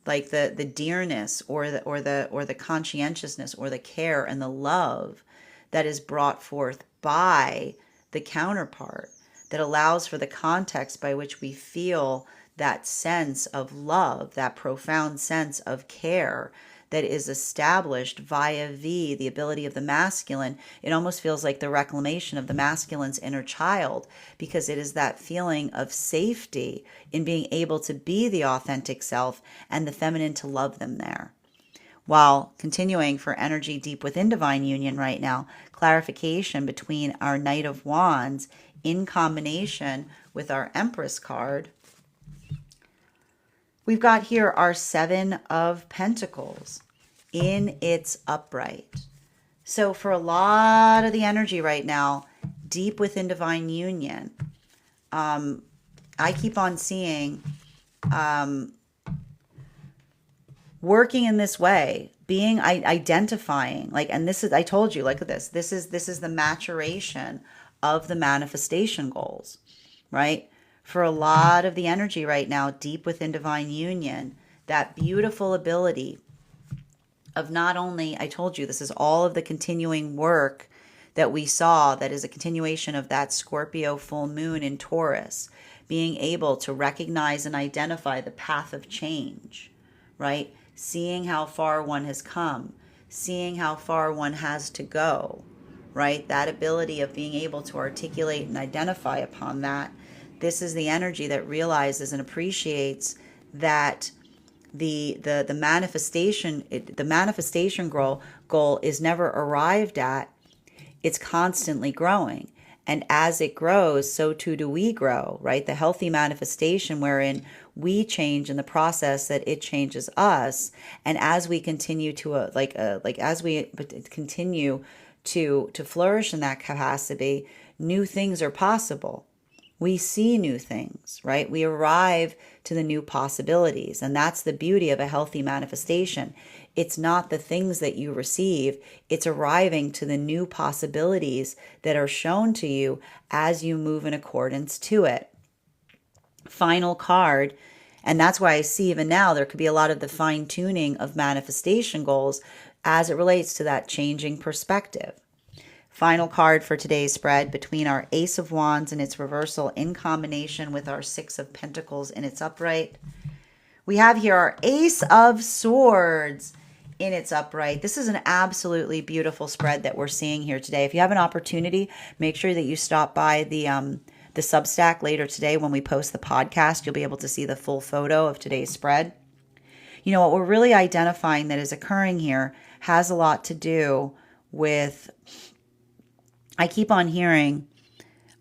like the dearness or the conscientiousness or the care and the love that is brought forth by the counterpart, that allows for the context by which we feel that sense of love, that profound sense of care that is established via the ability of the masculine. It almost feels like the reclamation of the masculine's inner child, because it is that feeling of safety in being able to be the authentic self and the feminine to love them there. While continuing for energy deep within divine union right now, clarification between our Knight of Wands in combination with our Empress card. We've got here our Seven of Pentacles in its upright. So for a lot of the energy right now, deep within divine union, I keep on seeing working in this way, being identifying, like, and this is, I told you, like this is the maturation of the manifestation goals, right? For a lot of the energy right now, deep within divine union, that beautiful ability of not only, I told you, this is all of the continuing work that we saw, that is a continuation of that Scorpio full moon in Taurus, being able to recognize and identify the path of change, right? Seeing how far one has come, seeing how far one has to go, right? That ability of being able to articulate and identify upon that. This is the energy that realizes and appreciates that the manifestation goal is never arrived at. It's constantly growing. And as it grows, so too do we grow, right? The healthy manifestation wherein we change in the process that it changes us. And as we continue to as we continue to flourish in that capacity, new things are possible. We see new things, right? We arrive to the new possibilities. And that's the beauty of a healthy manifestation. It's not the things that you receive, it's arriving to the new possibilities that are shown to you as you move in accordance to it. Final card, and that's why I see even now there could be a lot of the fine tuning of manifestation goals as it relates to that changing perspective. Final card for today's spread, between our Ace of Wands in its reversal in combination with our Six of Pentacles in its upright. We have here our Ace of Swords in its upright. This is an absolutely beautiful spread that we're seeing here today. If you have an opportunity, make sure that you stop by the Substack later today when we post the podcast. You'll be able to see the full photo of today's spread. You know, what we're really identifying that is occurring here has a lot to do with, I keep on hearing,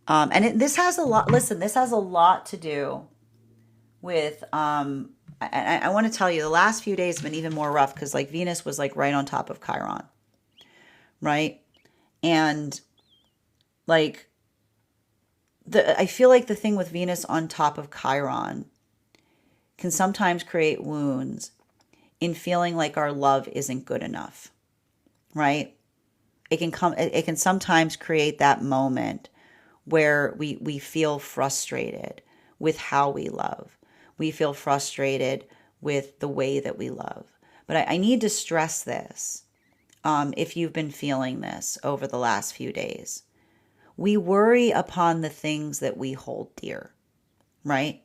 this has a lot, listen, this has a lot to do with, I want to tell you, the last few days have been even more rough because, like, Venus was like right on top of Chiron, right? And like, I feel like the thing with Venus on top of Chiron can sometimes create wounds in feeling like our love isn't good enough, right? It can sometimes create that moment where we feel frustrated with how we love. We feel frustrated with the way that we love. But I need to stress this, if you've been feeling this over the last few days. We worry upon the things that we hold dear, right?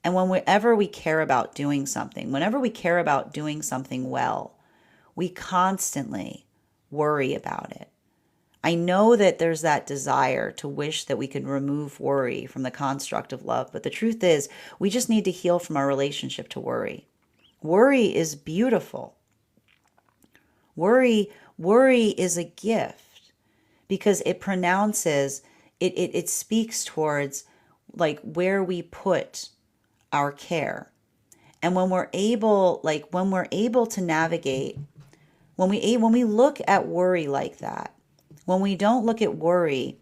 And whenever we care about doing something, whenever we care about doing something well, we constantly worry about it. I know that there's that desire to wish that we could remove worry from the construct of love, but the truth is we just need to heal from our relationship to worry. Worry is beautiful. Worry is a gift because it pronounces, it speaks towards like where we put our care. And when we're able to navigate When we look at worry like that, when we don't look at worry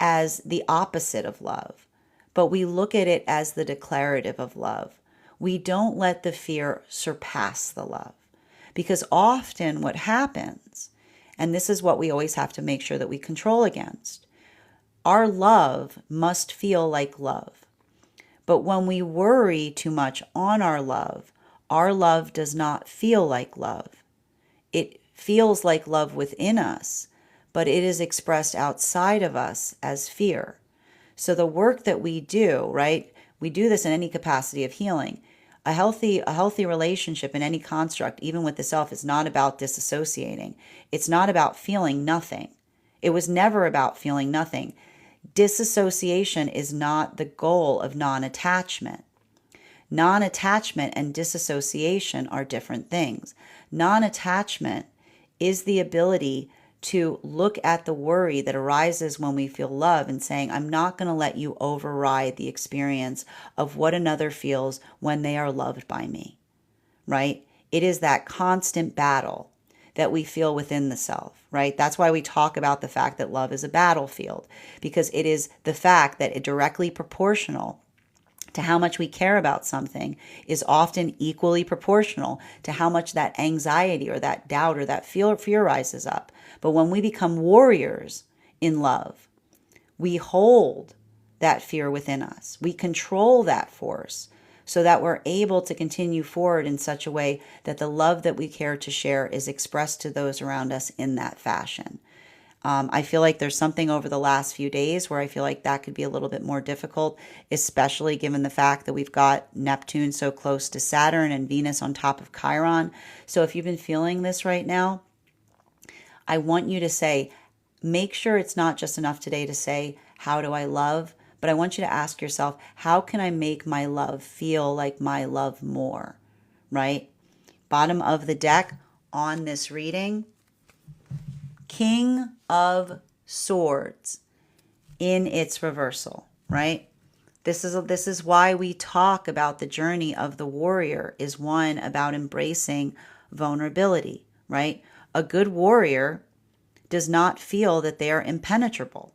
as the opposite of love, but we look at it as the declarative of love, we don't let the fear surpass the love. Because often what happens, and this is what we always have to make sure that we control against, our love must feel like love. But when we worry too much on our love does not feel like love. It feels like love within us, but it is expressed outside of us as fear. So the work that we do, right? We do this in any capacity of healing. A healthy relationship in any construct, even with the self, is not about disassociating. It's not about feeling nothing. It was never about feeling nothing. Disassociation is not the goal of non-attachment. Non-attachment and disassociation are different things. Non-attachment is the ability to look at the worry that arises when we feel love and saying, I'm not going to let you override the experience of what another feels when they are loved by me, right? It is that constant battle that we feel within the self, right? That's why we talk about the fact that love is a battlefield, because it is the fact that it directly proportional to how much we care about something is often equally proportional to how much that anxiety or that doubt or that fear rises up. But when we become warriors in love, we hold that fear within us. We control that force so that we're able to continue forward in such a way that the love that we care to share is expressed to those around us in that fashion. I feel like there's something over the last few days where I feel like that could be a little bit more difficult, especially given the fact that we've got Neptune so close to Saturn and Venus on top of Chiron. So if you've been feeling this right now, I want you to say, make sure it's not just enough today to say, how do I love? But I want you to ask yourself, how can I make my love feel like my love more, right? Bottom of the deck on this reading, King of Swords in its reversal, right? This is why we talk about the journey of the warrior is one about embracing vulnerability, right? A good warrior does not feel that they are impenetrable.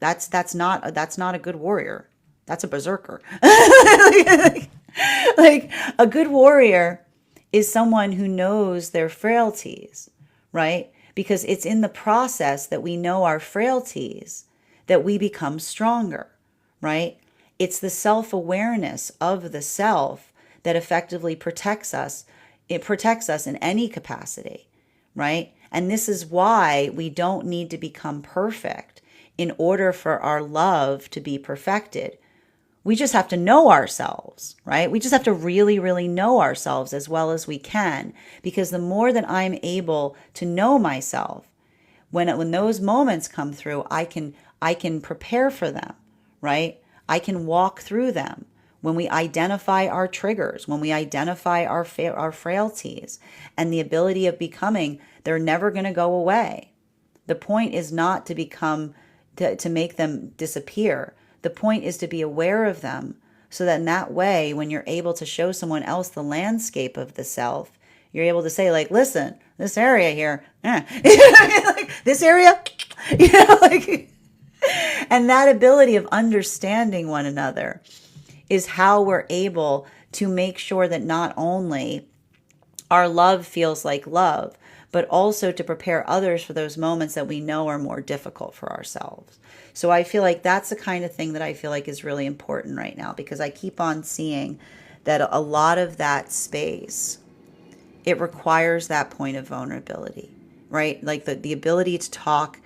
That's not a good warrior. That's a berserker. Like a good warrior is someone who knows their frailties, right? Because it's in the process that we know our frailties that we become stronger, right? It's the self-awareness of the self that effectively protects us. It protects us in any capacity, right? And this is why we don't need to become perfect in order for our love to be perfected. We just have to know ourselves, right? We just have to really, really know ourselves as well as we can, because the more that I'm able to know myself, when those moments come through, I can prepare for them, right? I can walk through them. When we identify our triggers, when we identify our frailties and the ability of becoming, they're never going to go away. The point is not to become, to make them disappear. The point is to be aware of them so that in that way, when you're able to show someone else the landscape of the self, you're able to say, like, listen, this area here, like, this area, like, and that ability of understanding one another is how we're able to make sure that not only our love feels like love, but also to prepare others for those moments that we know are more difficult for ourselves. So I feel like that's the kind of thing that I feel like is really important right now, because I keep on seeing that a lot of that space, it requires that point of vulnerability, right? Like the ability to talk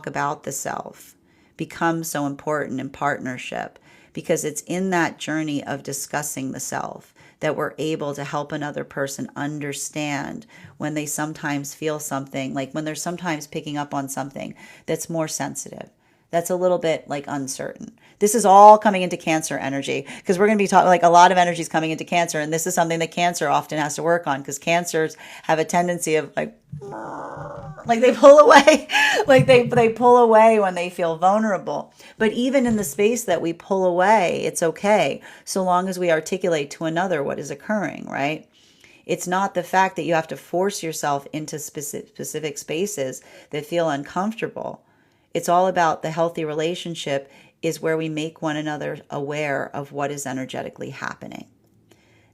about the self becomes so important in partnership, because it's in that journey of discussing the self that we're able to help another person understand when they sometimes feel something, like when they're sometimes picking up on something that's more sensitive, that's a little bit like uncertain. This is all coming into Cancer energy, because we're going to be talking, like, a lot of energy is coming into Cancer, and this is something that Cancer often has to work on, because Cancers have a tendency of like they pull away, like they pull away when they feel vulnerable. But even in the space that we pull away, it's okay, so long as we articulate to another what is occurring, right? It's not the fact that you have to force yourself into specific spaces that feel uncomfortable. It's all about the healthy relationship is where we make one another aware of what is energetically happening.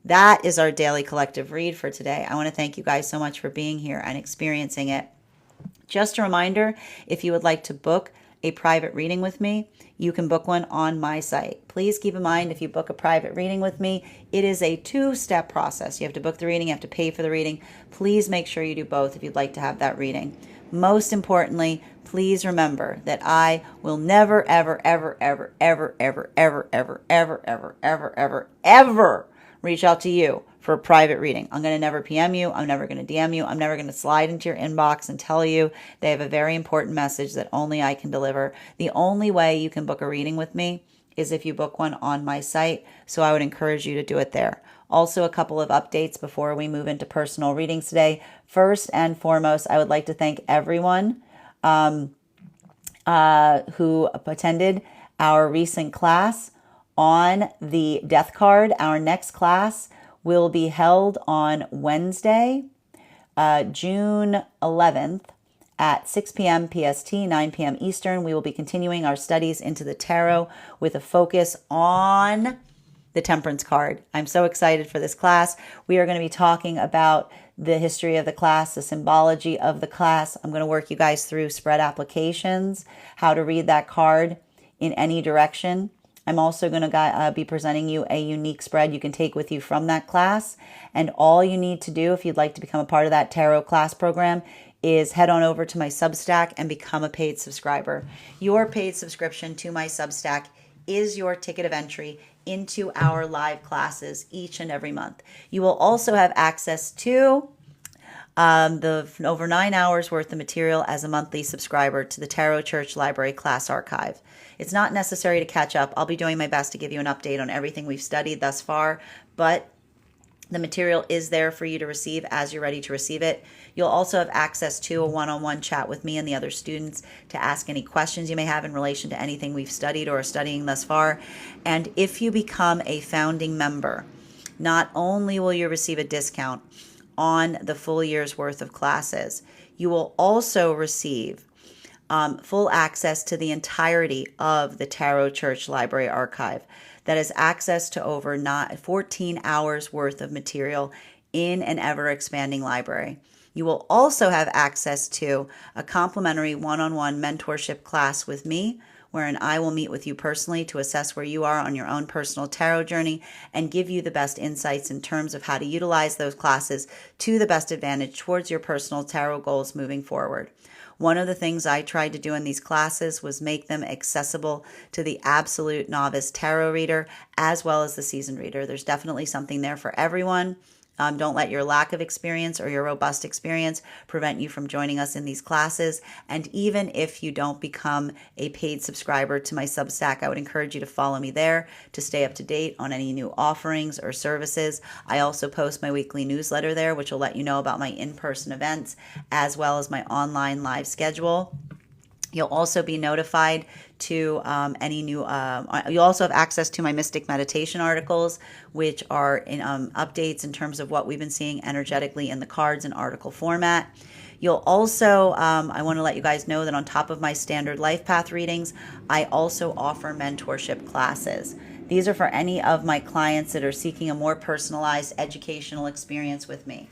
That is our daily collective read for today. I want to thank you guys so much for being here and experiencing it. Just a reminder, if you would like to book a private reading with me, you can book one on my site. Please keep in mind, if you book a private reading with me, it is a two-step process. You have to book the reading, you have to pay for the reading. Please make sure you do both if you'd like to have that reading. Most importantly, please remember that I will never, ever, ever, ever, ever, ever, ever, ever, ever, ever, ever, ever, ever reach out to you for a private reading. I'm going to never PM you. I'm never going to DM you. I'm never going to slide into your inbox and tell you they have a very important message that only I can deliver. The only way you can book a reading with me is if you book one on my site. So I would encourage you to do it there. Also, a couple of updates before we move into personal readings today. First and foremost, I would like to thank everyone who attended our recent class on the death card. Our next class will be held on Wednesday, June 11th at 6 p.m. PST, 9 p.m. Eastern. We will be continuing our studies into the tarot with a focus on the Temperance card. I'm so excited for this class. We are going to be talking about the history of the class, the symbology of the class. I'm going to work you guys through spread applications, how to read that card in any direction. I'm also going to be presenting you a unique spread you can take with you from that class. And all you need to do if you'd like to become a part of that tarot class program is head on over to my Substack and become a paid subscriber. Your paid subscription to my Substack is your ticket of entry into our live classes each and every month. You will also have access to the over 9 hours worth of material as a monthly subscriber to the Tarot Church Library Class Archive. It's not necessary to catch up. I'll be doing my best to give you an update on everything we've studied thus far, but the material is there for you to receive as you're ready to receive it. You'll also have access to a one-on-one chat with me and the other students to ask any questions you may have in relation to anything we've studied or are studying thus far. And if you become a founding member, not only will you receive a discount on the full year's worth of classes, you will also receive full access to the entirety of the Tarot Church Library Archive. That is access to over 14 hours worth of material in an ever-expanding library. You will also have access to a complimentary one-on-one mentorship class with me, wherein I will meet with you personally to assess where you are on your own personal tarot journey and give you the best insights in terms of how to utilize those classes to the best advantage towards your personal tarot goals moving forward. One of the things I tried to do in these classes was make them accessible to the absolute novice tarot reader as well as the seasoned reader. There's definitely something there for everyone. Don't let your lack of experience or your robust experience prevent you from joining us in these classes. And even if you don't become a paid subscriber to my Substack, I would encourage you to follow me there to stay up to date on any new offerings or services. I also post my weekly newsletter there, which will let you know about my in-person events as well as my online live schedule. You'll also be notified to any new, you'll also have access to my Mystic Meditation articles, which are in updates in terms of what we've been seeing energetically in the cards and article format. You'll also, I want to let you guys know that on top of my standard life path readings, I also offer mentorship classes. These are for any of my clients that are seeking a more personalized educational experience with me.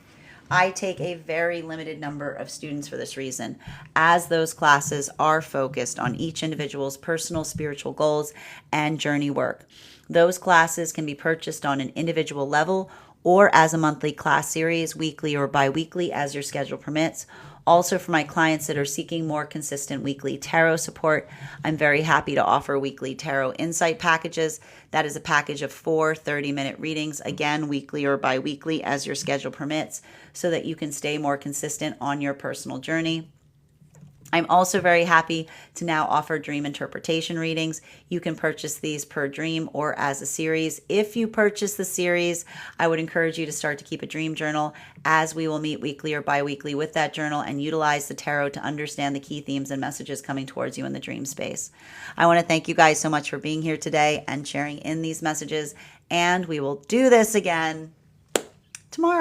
I take a very limited number of students for this reason, as those classes are focused on each individual's personal spiritual goals and journey work. Those classes can be purchased on an individual level or as a monthly class series, weekly or bi-weekly as your schedule permits. Also, for my clients that are seeking more consistent weekly tarot support, I'm very happy to offer weekly tarot insight packages. That is a package of 4 30-minute readings, again, weekly or bi-weekly as your schedule permits, so that you can stay more consistent on your personal journey. I'm also very happy to now offer dream interpretation readings. You can purchase these per dream or as a series. If you purchase the series, I would encourage you to start to keep a dream journal, as we will meet weekly or bi-weekly with that journal and utilize the tarot to understand the key themes and messages coming towards you in the dream space. I want to thank you guys so much for being here today and sharing in these messages, and we will do this again tomorrow.